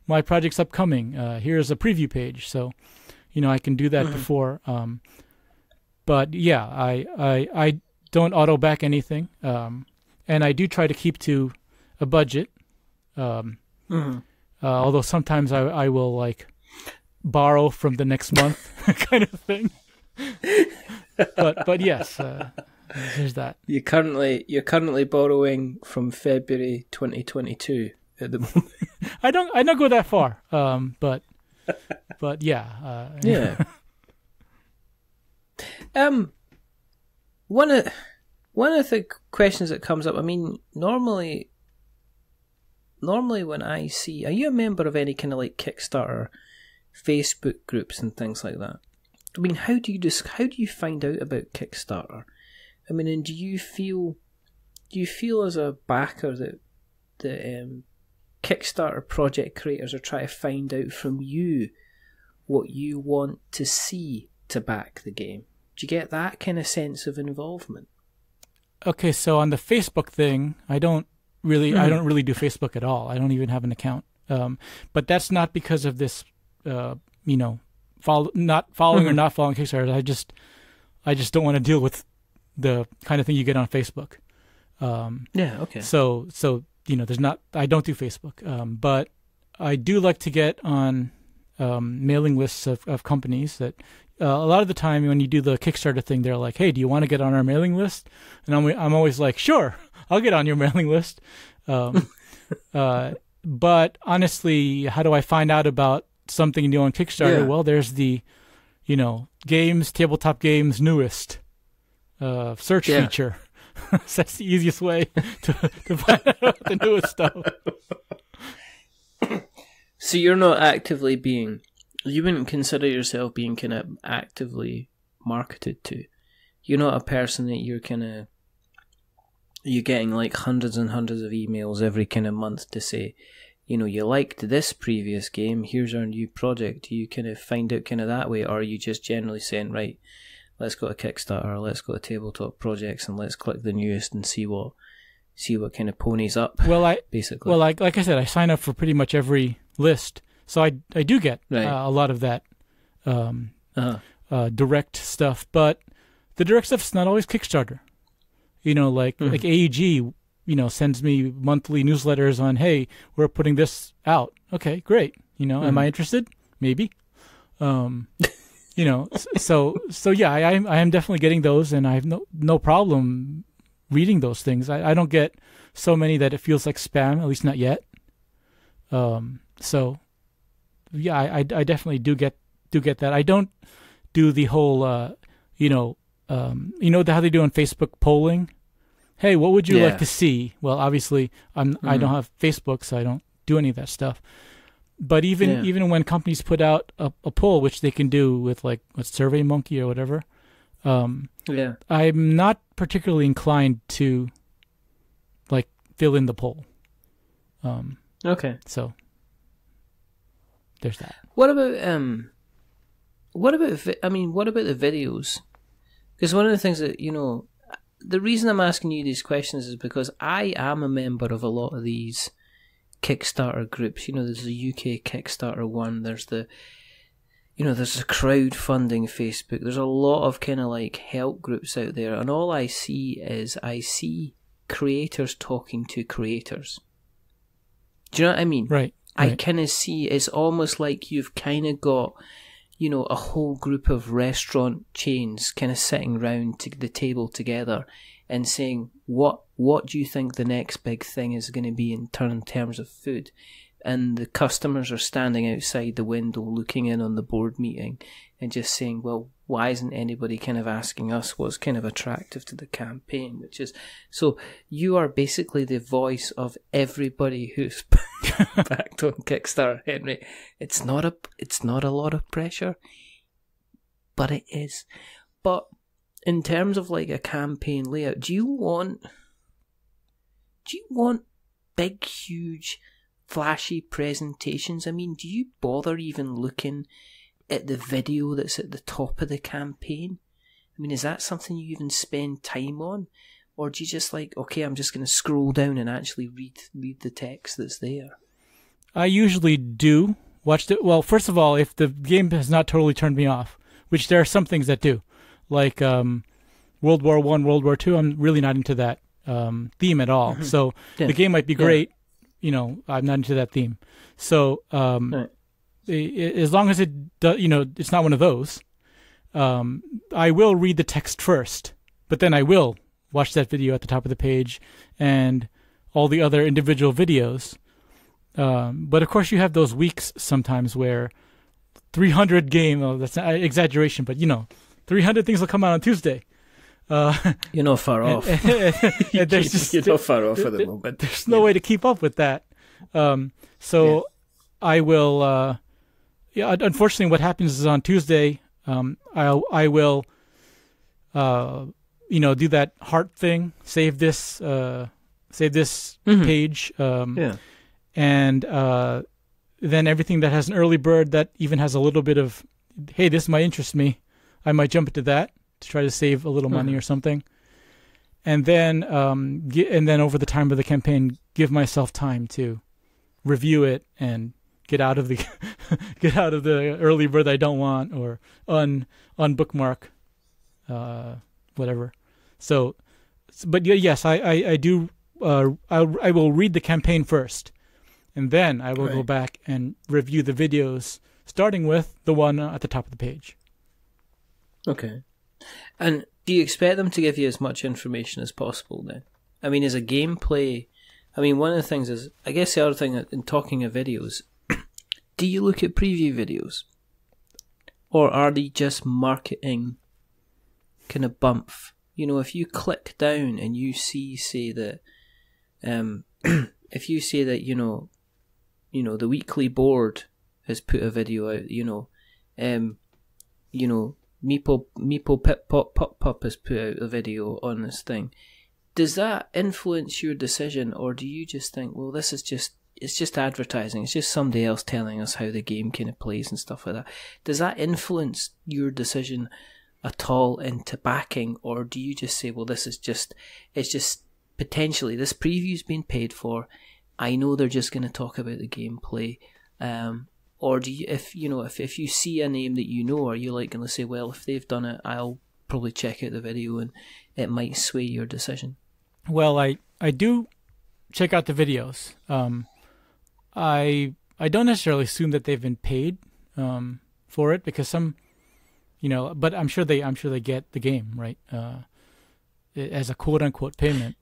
Speaker 3: my project's upcoming. Here's a preview page. So, I can do that before. But yeah, I don't auto back anything. And I do try to keep to a budget. Although sometimes I will like borrow from the next month kind of thing. But yes, there's that.
Speaker 2: You're currently borrowing from February 2022 at the moment.
Speaker 3: I don't go that far. But yeah.
Speaker 2: Yeah. One of the questions that comes up, I mean, normally when I see, are you a member of any kind of like Kickstarter Facebook groups and things like that? I mean, how do you find out about Kickstarter? I mean, and do you feel as a backer that the Kickstarter project creators are trying to find out from you what you want to see to back the game? Do you get that kind of sense of involvement?
Speaker 3: Okay, so on the Facebook thing, I don't really do Facebook at all. I don't even have an account. But that's not because of this, not following or not following Kickstarter. I just don't want to deal with the kind of thing you get on Facebook.
Speaker 2: Yeah. Okay.
Speaker 3: So I don't do Facebook. But I do like to get on mailing lists of companies that. A lot of the time when you do the Kickstarter thing, they're like, hey, do you want to get on our mailing list? And I'm always like, sure, I'll get on your mailing list. But honestly, how do I find out about something new on Kickstarter? Yeah. Well, there's the, tabletop games newest search feature. That's the easiest way to find out about the newest stuff.
Speaker 2: So you're not actively you wouldn't consider yourself being kind of actively marketed to. You're not a person that you're getting like hundreds and hundreds of emails every kind of month to say, you liked this previous game, here's our new project. Do you kind of find out kind of that way, or are you just generally saying, right, let's go to Kickstarter, let's go to tabletop projects, and let's click the newest and see what kind of ponies up?
Speaker 3: Well,
Speaker 2: basically.
Speaker 3: Well, like I said, I sign up for pretty much every list. So I do get
Speaker 2: Right.
Speaker 3: a lot of that direct stuff, but the direct stuff is not always Kickstarter. Like AEG, sends me monthly newsletters on, hey, we're putting this out. Okay, great. Am I interested? Maybe. So yeah, I am definitely getting those, and I have no problem reading those things. I don't get so many that it feels like spam, at least not yet. So yeah, I definitely do get that. I don't do the whole, how they do on Facebook polling. Hey, what would you like to see? Well, obviously, I don't have Facebook, so I don't do any of that stuff. But even when companies put out a poll, which they can do with like SurveyMonkey or whatever, I'm not particularly inclined to like fill in the poll.
Speaker 2: Okay.
Speaker 3: So there's that.
Speaker 2: What about the videos? Because one of the things that the reason I'm asking you these questions is because I am a member of a lot of these Kickstarter groups. There's the UK Kickstarter one. There's the there's the crowdfunding Facebook. There's a lot of kind of like help groups out there, and all I see creators talking to creators. Do you know what I mean?
Speaker 3: Right.
Speaker 2: I kind of see it's almost like you've kind of got a whole group of restaurant chains kind of sitting round to the table together and saying, what do you think the next big thing is going to be in terms of food? And the customers are standing outside the window looking in on the board meeting and just saying, well, why isn't anybody kind of asking us what's kind of attractive to the campaign? So you are basically the voice of everybody who's backed on Kickstarter, Henry. It's not a lot of pressure, but it is. But in terms of like a campaign layout, do you want big, huge, flashy presentations? I mean, do you bother even looking at the video that's at the top of the campaign? I mean, is that something you even spend time on? Or do you just like, okay, I'm just going to scroll down and actually read the text that's there?
Speaker 3: I usually do watch it. Well, first of all, if the game has not totally turned me off, which there are some things that do, like World War I, World War II, I'm really not into that theme at all. Mm-hmm. So the game might be great, I'm not into that theme. So as long as it does, it's not one of those, I will read the text first, but then I will watch that video at the top of the page and all the other individual videos. But of course you have those weeks sometimes where 300 that's an exaggeration, but 300 things will come out on Tuesday.
Speaker 2: You're not far off.
Speaker 3: You're
Speaker 2: not far off at the moment.
Speaker 3: There's no way to keep up with that. I will. Unfortunately, what happens is on Tuesday, I will, do that heart thing. Save this page. And then everything that has an early bird that even has a little bit of, hey, this might interest me, I might jump into that to try to save a little money or something. And then over the time of the campaign, give myself time to review it and get out of the early bird I don't want, or unbookmark, whatever. So, but yes, I do. I will read the campaign first, and then I will go back and review the videos, starting with the one at the top of the page.
Speaker 2: Okay. And do you expect them to give you as much information as possible then? I mean, as a gameplay, one of the things is, I guess the other thing in talking of videos, do you look at preview videos? Or are they just marketing kind of bump? If you click down and you say that, if you say that, the weekly board has put a video out, Meeple Pip Pop Pop Pop has put out a video on this thing. Does that influence your decision, or do you just think, well, it's just advertising, it's just somebody else telling us how the game kind of plays and stuff like that? Does that influence your decision at all into backing, or do you just say, well, it's just potentially, this preview's been paid for, I know they're just going to talk about the gameplay, or do you, if you know, if you see a name that you know, are you like going to say, well, if they've done it, I'll probably check out the video and it might sway your decision?
Speaker 3: Well, I do check out the videos. I don't necessarily assume that they've been paid for it, because some, but I'm sure they get the game, right, as a quote unquote payment,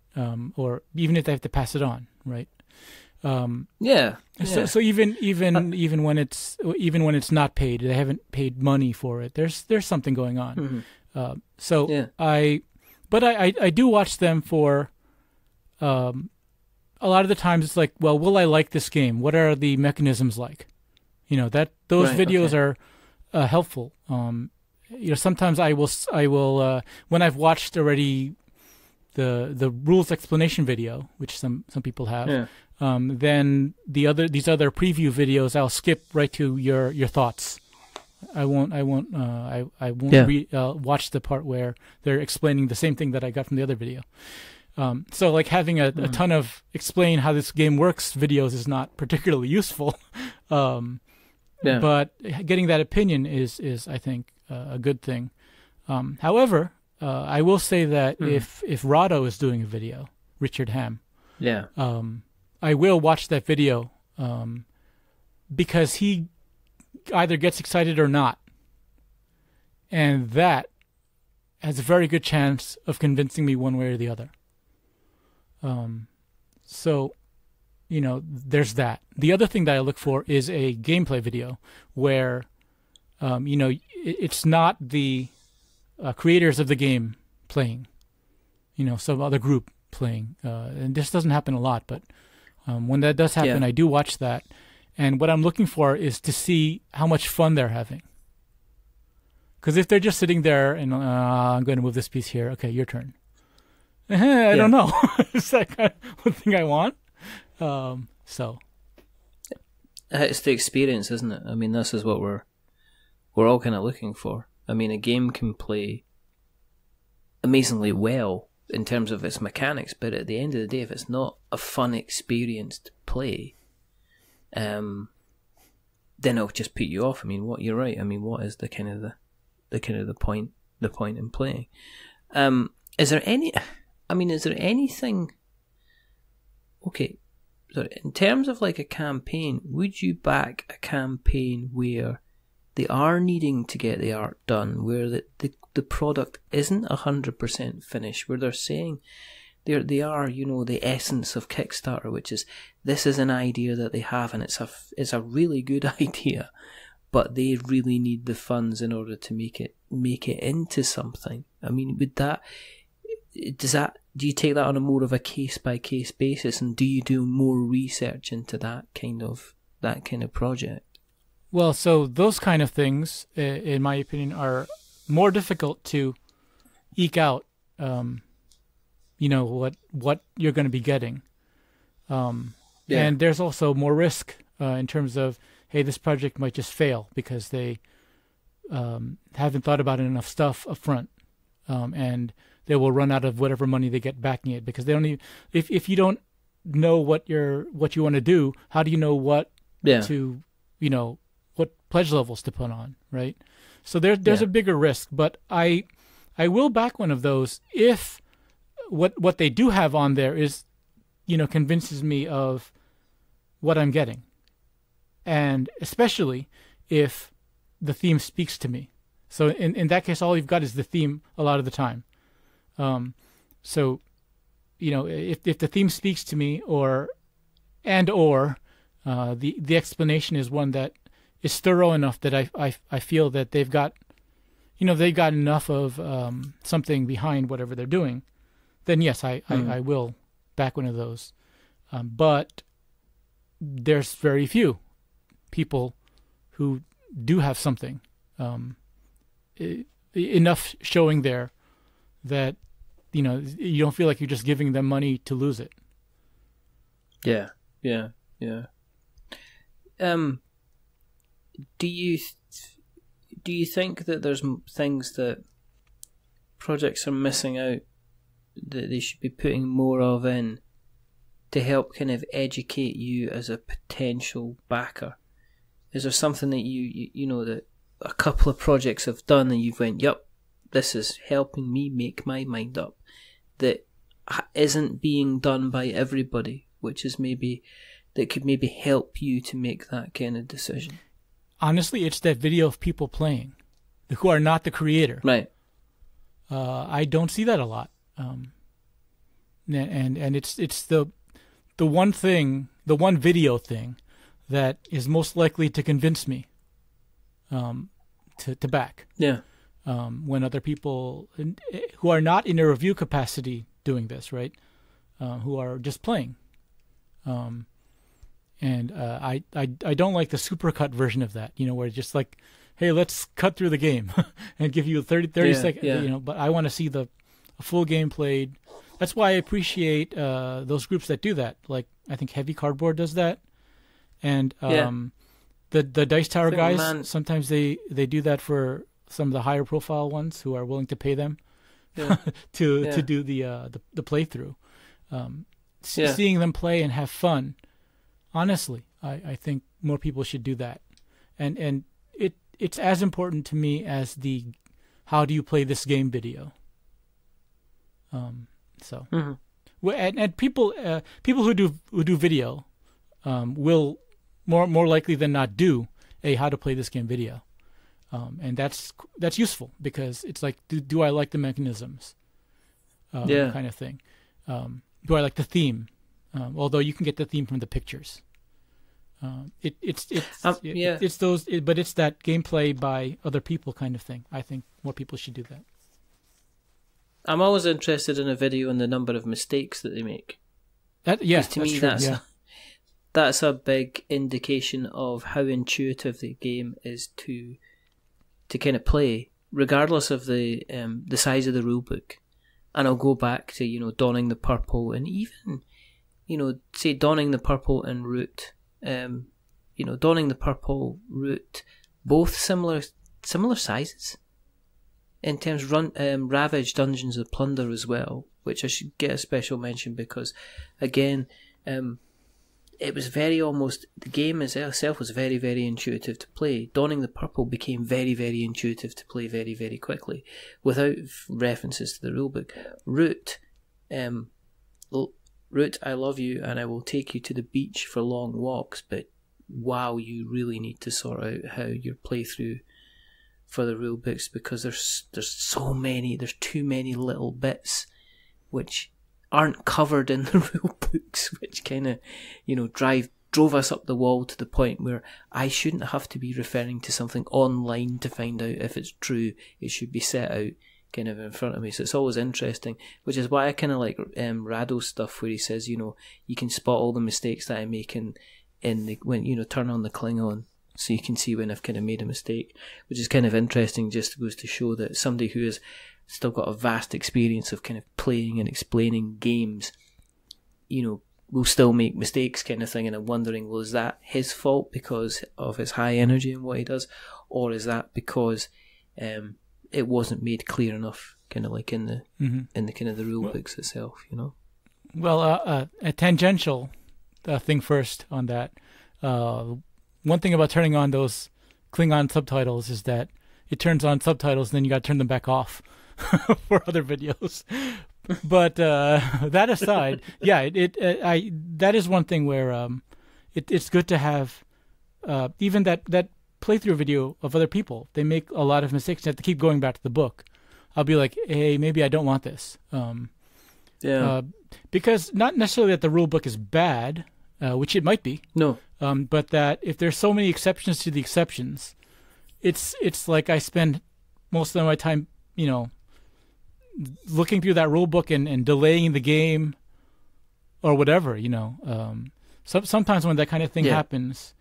Speaker 3: or even if they have to pass it on, right?
Speaker 2: Yeah.
Speaker 3: So even when it's not paid, they haven't paid money for it. There's something going on.
Speaker 2: Mm-hmm.
Speaker 3: I do watch them for. A lot of the times it's like, well, will I like this game? What are the mechanisms like? Those videos are helpful. Sometimes I will when I've watched already the rules explanation video, which some people have. Yeah. Then these other preview videos, I'll skip right to your thoughts. I won't watch the part where they're explaining the same thing that I got from the other video. So like having a ton of explain how this game works videos is not particularly useful. But getting that opinion is I think a good thing. However, I will say that if Rado is doing a video, Richard Ham, I will watch that video because he either gets excited or not, and that has a very good chance of convincing me one way or the other. So, there's that. The other thing that I look for is a gameplay video where, it's not the creators of the game playing, some other group playing. And this doesn't happen a lot, but when that does happen, I do watch that. And what I'm looking for is to see how much fun they're having. Because if they're just sitting there and I'm going to move this piece here, okay, your turn. I don't know. Is that kind of one thing I want? So
Speaker 2: it's the experience, isn't it? I mean, this is what we're all kind of looking for. I mean, a game can play amazingly well in terms of its mechanics, but at the end of the day, if it's not a fun experience to play, then it'll just put you off. I mean, you're right. I mean, what is the point in playing? Is there anything? Okay, so in terms of like a campaign, would you back a campaign where they are needing to get the art done, where the product isn't 100% finished, where they're saying they are, the essence of Kickstarter, which is this is an idea that they have and it's a really good idea, but they really need the funds in order to make it into something? I mean, do you take that on a more of a case by case basis, and do you do more research into that kind of project?
Speaker 3: Well, so those kind of things, in my opinion, are more difficult to eke out. What you're going to be getting, and there's also more risk in terms of, hey, this project might just fail because they haven't thought about enough stuff up front, and they will run out of whatever money they get backing it, because they don't even, if you don't know what you want to do, how do you know what to what pledge levels to put on, right? So there's a bigger risk, but I will back one of those if what they do have on there is convinces me of what I'm getting, and especially if the theme speaks to me. So in that case, all you've got is the theme a lot of the time. If the theme speaks to me, or the explanation is one that is thorough enough that I feel that they've got enough of something behind whatever they're doing, then yes, I will back one of those. But there's very few people who do have something enough showing there that you don't feel like you're just giving them money to lose it.
Speaker 2: Yeah. Do you think that there's things that projects are missing out that they should be putting more of in to help kind of educate you as a potential backer Is there something that you know that a couple of projects have done and you've went, yep, this is helping me make my mind up, that isn't being done by everybody, which is that could maybe help you to make that kind of decision?
Speaker 3: Honestly, it's that video of people playing who are not the creator.
Speaker 2: Right.
Speaker 3: I don't see that a lot. And it's the one thing, the one video thing that is most likely to convince me to back.
Speaker 2: Yeah.
Speaker 3: When other people who are not in a review capacity doing this, right? Who are just playing. And I don't like the supercut version of that, where it's just like, hey, let's cut through the game and give you 30 seconds,
Speaker 2: yeah.
Speaker 3: But I want to see a full game played. That's why I appreciate those groups that do that. Like, I think Heavy Cardboard does that. And the Dice Tower guys, sometimes they do that for some of the higher profile ones who are willing to pay them to do the playthrough. Seeing them play and have fun, honestly, I think more people should do that. And it's as important to me as the how do you play this game video. And people who do video will more likely than not do a how to play this game video. And that's useful because it's like, do I like the mechanisms? Kind of thing. Do I like the theme? Although you can get the theme from the pictures. It's those, but it's that gameplay by other people kind of thing. I think more people should do that.
Speaker 2: I'm always interested in a video and the number of mistakes that they make. To me, that's a big indication of how intuitive the game is to kind of play, regardless of the size of the rulebook. And I'll go back to Donning the Purple, and even say Donning the Purple and Root. Donning the Purple, Root, both similar sizes. In terms of Ravage, Dungeons of Plunder as well, which I should get a special mention because, again, it was the game itself was very, very intuitive to play. Donning the Purple became very, very intuitive to play very, very quickly, without references to the rulebook. Root, I love you and I will take you to the beach for long walks, but wow, you really need to sort out how your playthrough for the rule books, because there's too many little bits which aren't covered in the rule books, which kind of drove us up the wall to the point where I shouldn't have to be referring to something online to find out if it's true. It should be set out kind of in front of me. So it's always interesting, which is why I kind of like Rado's stuff where he says, you can spot all the mistakes that I make when turn on the Klingon, so you can see when I've kind of made a mistake, which is kind of interesting. Just goes to show that somebody who has still got a vast experience of kind of playing and explaining games, will still make mistakes kind of thing. And I'm wondering, well, is that his fault because of his high energy and what he does, or is that because it wasn't made clear enough, kind of like in the kind of the rule books itself,
Speaker 3: Well, a tangential thing first on that. One thing about turning on those Klingon subtitles is that it turns on subtitles and then you got to turn them back off for other videos. But that aside, that is one thing where it's good to have even that playthrough video of other people. They make a lot of mistakes. You have to keep going back to the book. I'll be like, hey, maybe I don't want this. Because not necessarily that the rule book is bad, which it might be.
Speaker 2: No.
Speaker 3: But that if there's so many exceptions to the exceptions, it's like I spend most of my time, looking through that rule book and delaying the game or whatever, sometimes when that kind of thing happens,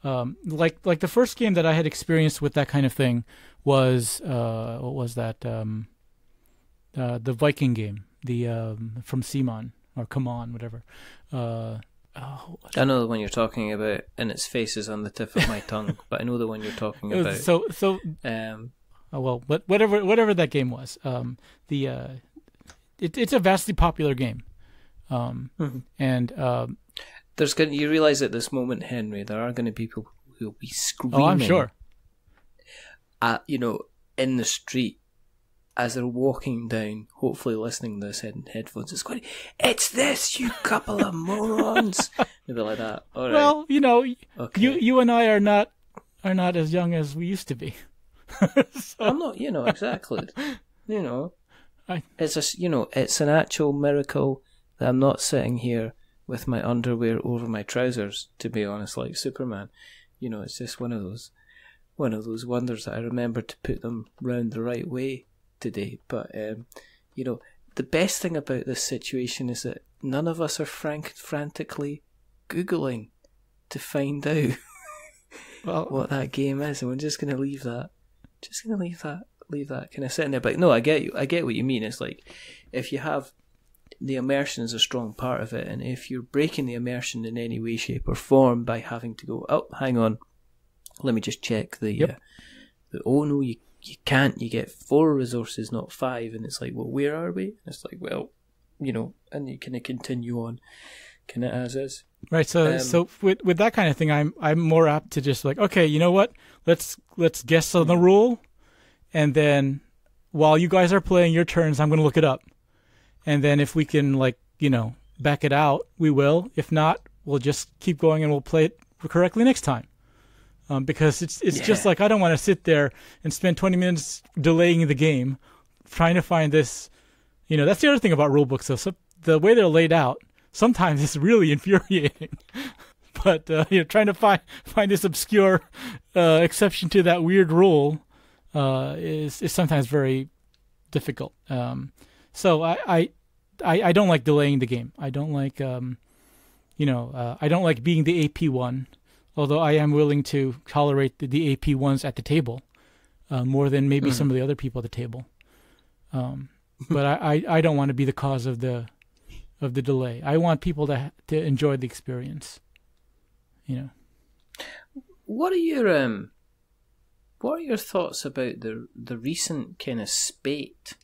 Speaker 3: like the first game that I had experienced with that kind of thing was, what was that? The Viking game, from Simon or Come On, whatever.
Speaker 2: I know the one you're talking about, and its face is on the tip of my tongue, but I know the one you're talking about.
Speaker 3: Whatever that game was, it's a vastly popular game, and
Speaker 2: you realize at this moment, Henry, there are going to be people who'll be screaming.
Speaker 3: Oh, I'm sure.
Speaker 2: In the street as they're walking down, hopefully listening to this in headphones. It's going, "It's this, you couple of morons!" They'll be like that. All right.
Speaker 3: Well,
Speaker 2: Okay.
Speaker 3: you and I are not as young as we used to be. So,
Speaker 2: I'm not, exactly. It's an actual miracle that I'm not sitting here with my underwear over my trousers, to be honest, like Superman. It's just one of those wonders that I remember to put them round the right way today. But, the best thing about this situation is that none of us are frantically Googling to find out what that game is, and we're just going to leave that. Just going to leave that kind of sitting there. But no, I get you. I get what you mean. It's like, if you have the immersion is a strong part of it, and if you're breaking the immersion in any way, shape, or form by having to go, oh, hang on, let me just check oh no, you can't. You get 4 resources, not 5, and it's like, well, where are we? And it's like, well, and you kind of continue on, kind of as is.
Speaker 3: Right. So with that kind of thing, I'm more apt to just like, okay, you know what? Let's guess on the rule, and then while you guys are playing your turns, I'm going to look it up, and then if we can back it out, we will. If not, we'll just keep going and we'll play it correctly next time. Because it's just like, I don't want to sit there and spend 20 minutes delaying the game trying to find this. That's the other thing about rule books, though. So the way they're laid out, sometimes it's really infuriating. But trying to find this obscure exception to that weird rule is sometimes very difficult. So I don't like delaying the game. I don't like I don't like being the AP one. Although I am willing to tolerate the AP ones at the table more than maybe some of the other people at the table. But I don't want to be the cause of the delay. I want people to enjoy the experience.
Speaker 2: What are your thoughts about the recent kind of spate,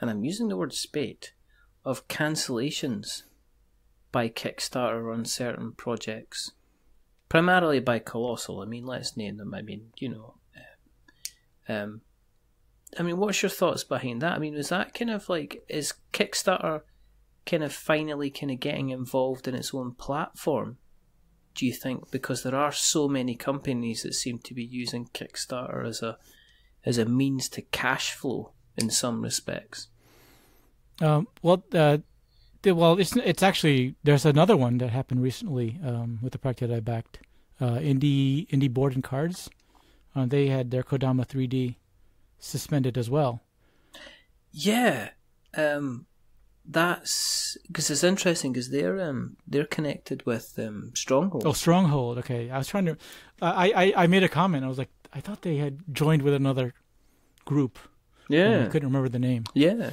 Speaker 2: and I'm using the word spate, of cancellations by Kickstarter on certain projects? Primarily by Colossal. I mean, let's name them. I mean, what's your thoughts behind that? I mean, is that kind of like, is Kickstarter kind of finally kind of getting involved in its own platform, do you think? Because there are so many companies that seem to be using Kickstarter as a means to cash flow in some respects.
Speaker 3: It's actually, there's another one that happened recently with the project that I backed, Indie Board and Cards. They had their Kodama 3D suspended as well. Yeah,
Speaker 2: that's because it's interesting because they're connected with Stronghold.
Speaker 3: Oh, Stronghold. Okay, I was trying to. I made a comment. I was like, I thought they had joined with another group.
Speaker 2: Yeah,
Speaker 3: I couldn't remember the name.
Speaker 2: Yeah.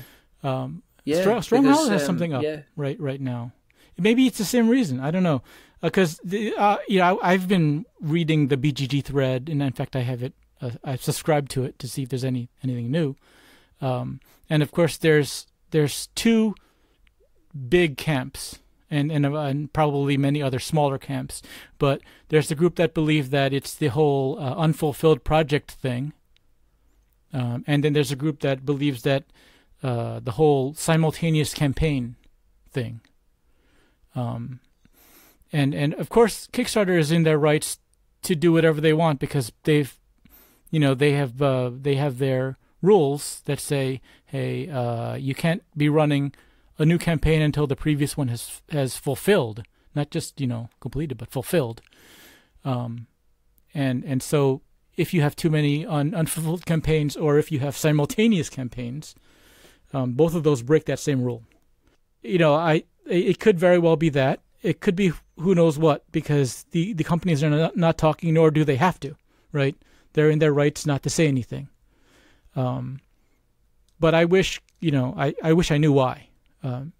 Speaker 3: Stronghold has something up right now. Maybe it's the same reason. I don't know. Because I've been reading the BGG thread, and in fact, I have it. I've subscribed to it to see if there's anything new. And of course, there's 2 big camps, and probably many other smaller camps. But there's the group that believe that it's the whole unfulfilled project thing, and then there's a group that believes that the whole simultaneous campaign thing. And of course, Kickstarter is in their rights to do whatever they want because they have their rules that say, hey, you can't be running a new campaign until the previous one has fulfilled, not just completed, but fulfilled. And so if you have too many unfulfilled campaigns, or if you have simultaneous campaigns, both of those break that same rule. It could very well be that. It could be who knows what, because the companies are not talking, nor do they have to, right? They're in their rights not to say anything. But I wish, I wish I knew why. I'm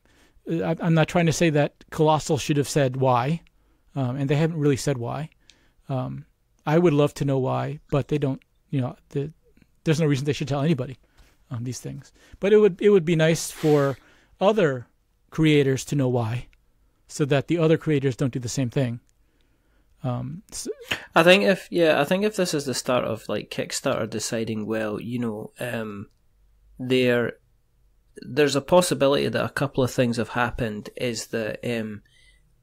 Speaker 3: not trying to say that Colossal should have said why, and they haven't really said why. I would love to know why, but they don't. There's no reason they should tell anybody these things. But it would be nice for other creators to know why, so that the other creators don't do the same thing.
Speaker 2: I think if this is the start of like Kickstarter deciding, well, there's a possibility that a couple of things have happened. Is that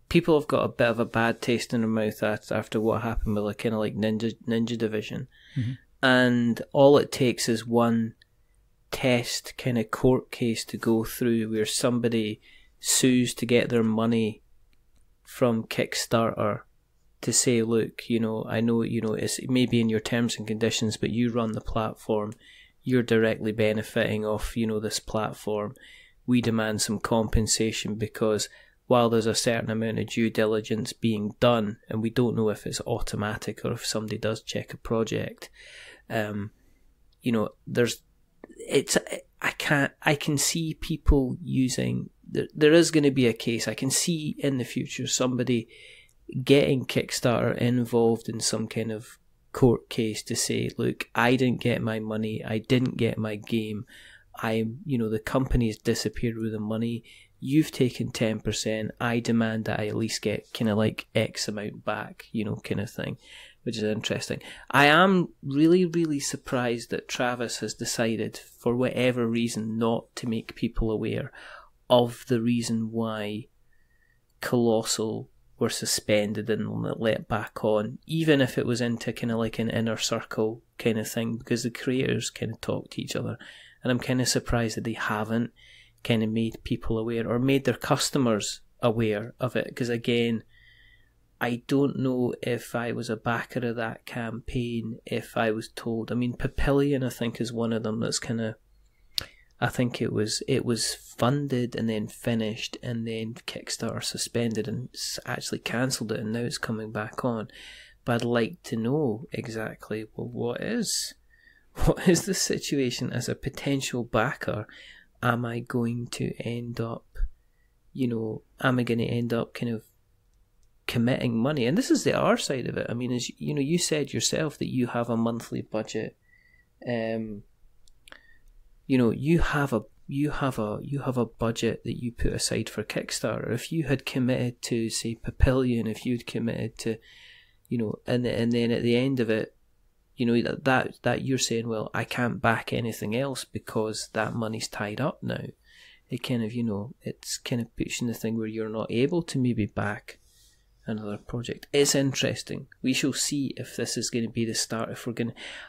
Speaker 2: people have got a bit of a bad taste in their mouth after what happened with kind of like Ninja Division, and all it takes is one test kind of court case to go through where somebody sues to get their money from Kickstarter to say, look, I know, it's maybe in your terms and conditions, but you run the platform, you're directly benefiting off, this platform. We demand some compensation because while there's a certain amount of due diligence being done, and we don't know if it's automatic or if somebody does check a project, I can see people using, there is going to be a case, I can see in the future somebody getting Kickstarter involved in some kind of court case to say, look, I didn't get my money, I didn't get my game, the company's disappeared with the money, you've taken 10%, I demand that I at least get kind of like X amount back, kind of thing, which is interesting. I am really, really surprised that Travis has decided, for whatever reason, not to make people aware of the reason why Colossal were suspended and let back on, even if it was into kind of like an inner circle kind of thing, because the creators kind of talk to each other, and I'm kind of surprised that they haven't kind of made people aware or made their customers aware of it, because again, I don't know if I was a backer of that campaign, if I was told, Papillion I think is one of them that's kind of, I think it was funded and then finished, and then Kickstarter suspended and actually cancelled it, and now it's coming back on. But I'd like to know exactly, well, what is the situation as a potential backer? Am I going to end up, kind of committing money? And this is the other side of it. As you said yourself that you have a monthly budget. You have a budget that you put aside for Kickstarter. If you had committed to, say, Papillion, if you'd committed to, and then at the end of it, that you're saying, well, I can't back anything else because that money's tied up now. It kind of, it's kind of puts you in the thing where you're not able to maybe back another project. It's interesting. We shall see if this is going to be the start.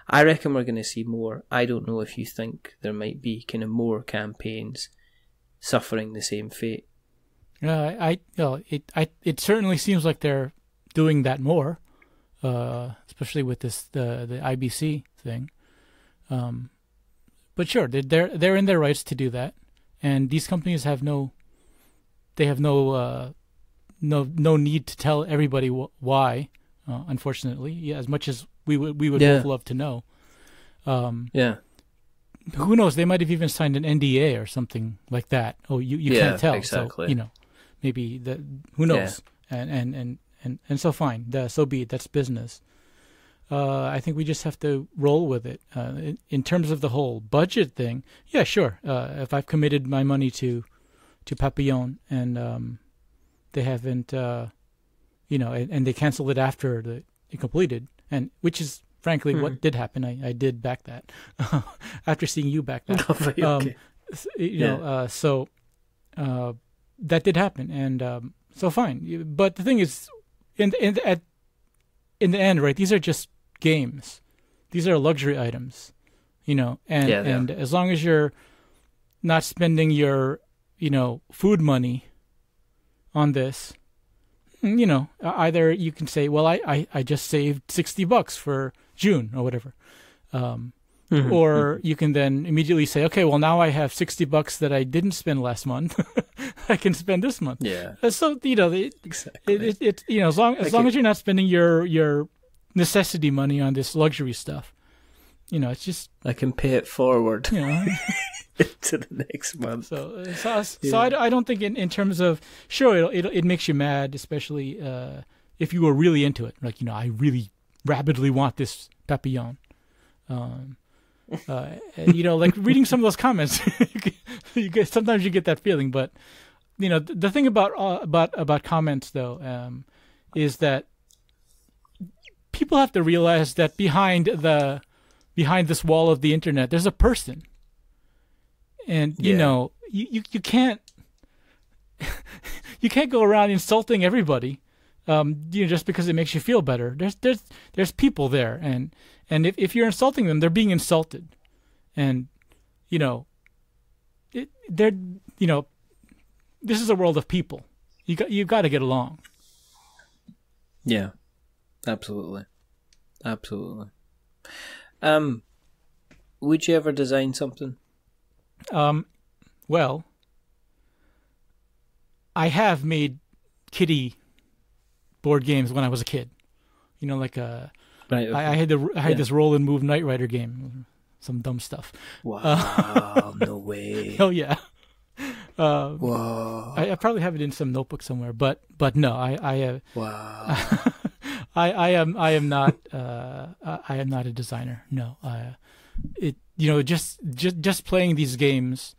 Speaker 2: I reckon we're going to see more. I don't know if you think there might be kind of more campaigns suffering the same fate.
Speaker 3: It certainly seems like they're doing that more, especially with the IBC thing. But sure, they're in their rights to do that, and these companies have no need to tell everybody why. Unfortunately, as much as we would both love to know. Who knows? They might have even signed an NDA or something like that. Oh, you can't tell.
Speaker 2: Exactly.
Speaker 3: So maybe who knows? And so fine. So be it. That's business. I think we just have to roll with it. In terms of the whole budget thing, yeah, sure. If I've committed my money to Papillon and they haven't, and they canceled it after it completed, and which is frankly what did happen. I did back that after seeing you back that.
Speaker 2: Okay.
Speaker 3: So that did happen, and so fine. But the thing is, in the end, right? These are just games. These are luxury items, and as long as you're not spending your food money on this, either you can say, well, I just saved $60 for June or whatever, or you can then immediately say, okay, well, now I have $60 that I didn't spend last month. I can spend this month.
Speaker 2: Yeah.
Speaker 3: So
Speaker 2: Exactly.
Speaker 3: As long as you're not spending your necessity money on this luxury stuff, it's just
Speaker 2: I can pay it forward. To the next month.
Speaker 3: So I don't think in terms of, sure, it makes you mad, especially if you were really into it. Like, I really rabidly want this Papillon. Like reading some of those comments, sometimes you get that feeling. But the thing about comments though is that people have to realize that behind this wall of the internet, there's a person, and you know, you can't you can't go around insulting everybody, just because it makes you feel better. There's people there, and if you're insulting them, they're being insulted, and this is a world of people. You've got to get along.
Speaker 2: Yeah, absolutely. Would you ever design something?
Speaker 3: Well, I have made kiddie board games when I was a kid. Right, okay. I had this roll and move Knight Rider game, some dumb stuff.
Speaker 2: Wow, no way.
Speaker 3: Oh yeah.
Speaker 2: Whoa.
Speaker 3: I probably have it in some notebook somewhere, but no, I
Speaker 2: wow.
Speaker 3: I am not a designer. No, just playing these games,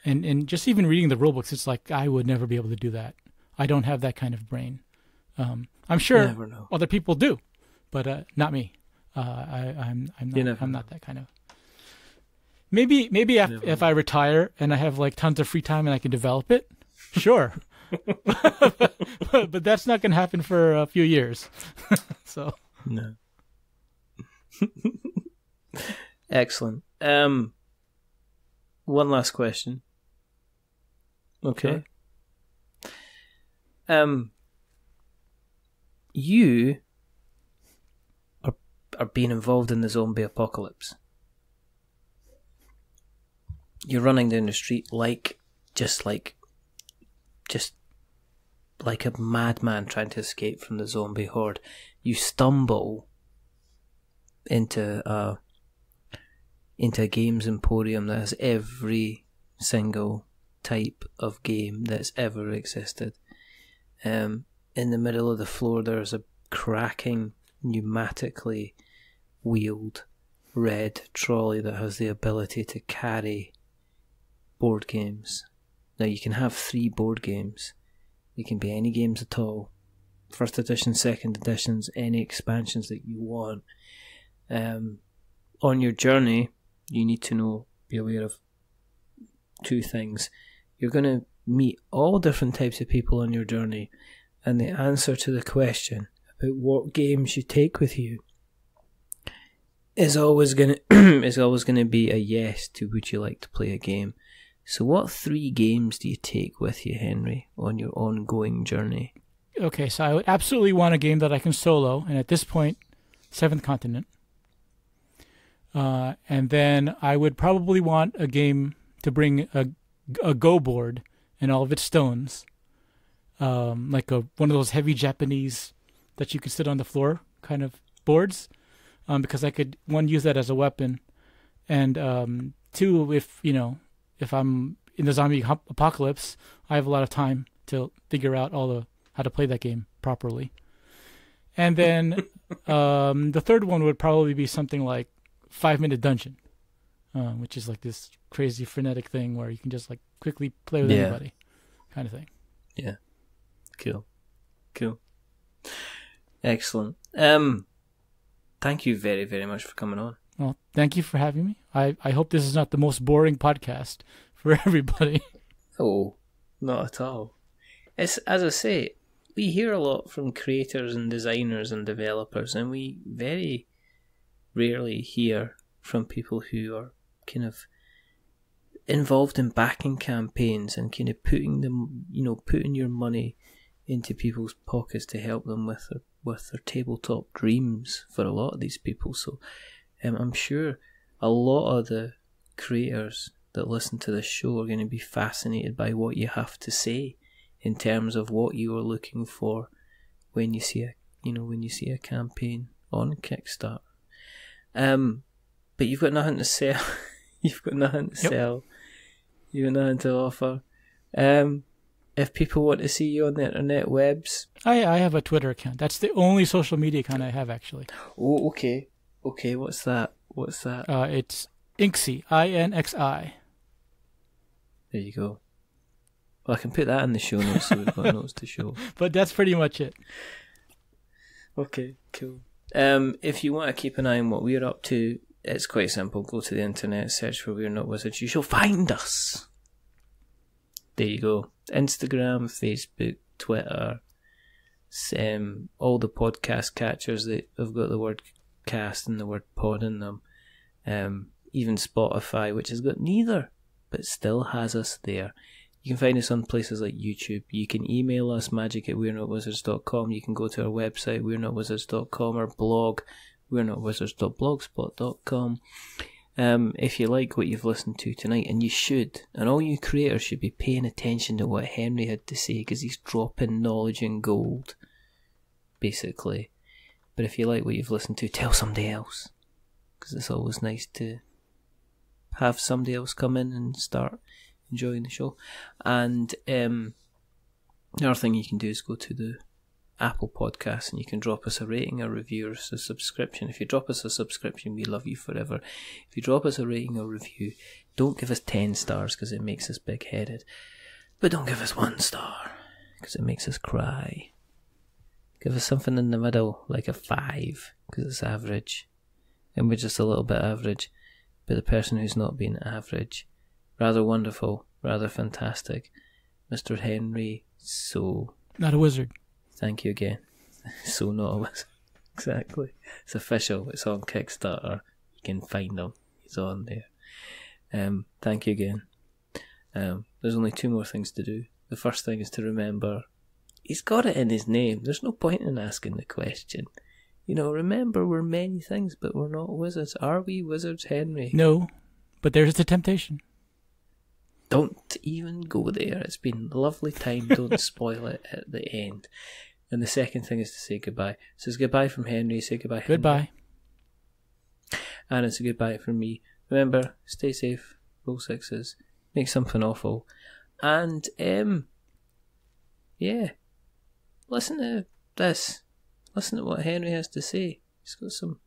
Speaker 3: and just even reading the rule books, it's like I would never be able to do that. I don't have that kind of brain. I'm sure other people do, but not me. I'm not that kind of. Maybe if I retire and I have like tons of free time and I can develop it, sure. but that's not going to happen for a few years. So
Speaker 2: no. Excellent. One last question. Okay. Sure. You are being involved in the zombie apocalypse. You're running down the street just like a madman trying to escape from the zombie horde. You stumble into a games emporium that has every single type of game that's ever existed. In the middle of the floor there's a cracking, pneumatically wheeled red trolley that has the ability to carry board games. Now you can have 3 board games. It can be any games at all. First edition, second editions, any expansions that you want. On your journey, you need to be aware of 2 things. You're going to meet all different types of people on your journey, and the answer to the question about what games you take with you is always going to be a yes to would you like to play a game. So what 3 games do you take with you, Henry, on your ongoing journey?
Speaker 3: Okay, so I would absolutely want a game that I can solo, and at this point, 7th Continent. And then I would probably want a game to bring a Go board and all of its stones, like one of those heavy Japanese that you could sit on the floor kind of boards, because I could, 1, use that as a weapon, and 2, if I'm in the zombie apocalypse, I have a lot of time to figure out how to play that game properly. And then the third one would probably be something like 5-Minute Dungeon, which is like this crazy frenetic thing where you can just like quickly play with anybody, kind of thing.
Speaker 2: Yeah, cool. Excellent. Thank you very, very much for coming on.
Speaker 3: Well, thank you for having me. I hope this is not the most boring podcast for everybody.
Speaker 2: Oh, not at all. It's, as I say, we hear a lot from creators and designers and developers, and we very rarely hear from people who are kind of involved in backing campaigns and kind of putting your money into people's pockets to help them with their tabletop dreams for a lot of these people. So I'm sure a lot of the creators that listen to this show are going to be fascinated by what you have to say in terms of what you are looking for when you see a campaign on Kickstarter. But you've got nothing to sell. You've got nothing to sell. You've got nothing to offer. If people want to see you on the internet webs,
Speaker 3: I have a Twitter account. That's the only social media account I have, actually.
Speaker 2: Oh, okay. What's that?
Speaker 3: It's Inxi, INXI.
Speaker 2: There you go. Well, I can put that in the show notes so we've got notes to show.
Speaker 3: But that's pretty much it.
Speaker 2: Okay, cool. If you want to keep an eye on what we're up to, it's quite simple. Go to the internet, search for We're Not Wizards. You shall find us. There you go. Instagram, Facebook, Twitter, all the podcast catchers that have got the word cast and the word pod in them. Even Spotify, which has got neither, but still has us there. You can find us on places like YouTube. You can email us, magic@we'renotwizards.com. You can go to our website, we'renotwizards.com, or blog, we'renotwizards.blogspot.com. If you like what you've listened to tonight, and you should, and all you creators should be paying attention to what Henry had to say, because he's dropping knowledge and gold, basically. But if you like what you've listened to, tell somebody else, because it's always nice to have somebody else come in and start enjoying the show. And the other thing you can do is go to the Apple Podcast and you can drop us a rating, a review, or a subscription. If you drop us a subscription, we love you forever. If you drop us a rating or review, don't give us 10 stars because it makes us big-headed, but don't give us 1 star because it makes us cry. Give us something in the middle, like a 5, because it's average, and we're just a little bit average. But the person who's not been average, rather wonderful, rather fantastic, Mr. Henry So.
Speaker 3: Not a wizard.
Speaker 2: Thank you again. So not a wizard. Exactly. It's official. It's on Kickstarter. You can find him. He's on there. Thank you again. There's only 2 more things to do. The first thing is to remember, he's got it in his name. There's no point in asking the question. You know, remember, we're many things, but we're not wizards. Are we wizards, Henry?
Speaker 3: No, but there's the temptation.
Speaker 2: Don't even go there. It's been a lovely time. Don't spoil it at the end. And the second thing is to say goodbye. So it's goodbye from Henry. Say goodbye, Henry.
Speaker 3: Goodbye.
Speaker 2: And it's a goodbye from me. Remember, stay safe, roll 6s, make something awful. And, yeah, listen to this. Listen to what Henry has to say. He's got some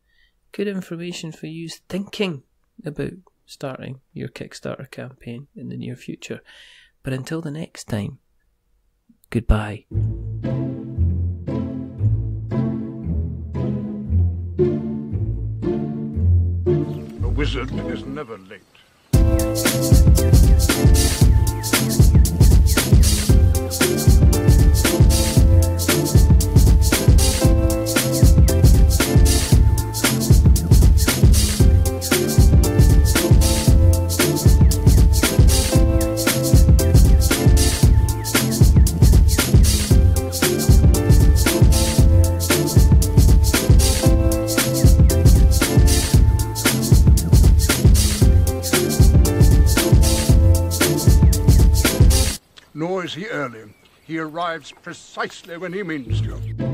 Speaker 2: good information for you thinking about starting your Kickstarter campaign in the near future. But until the next time, goodbye.
Speaker 4: A wizard is never late. Nor is he early. He arrives precisely when he means to.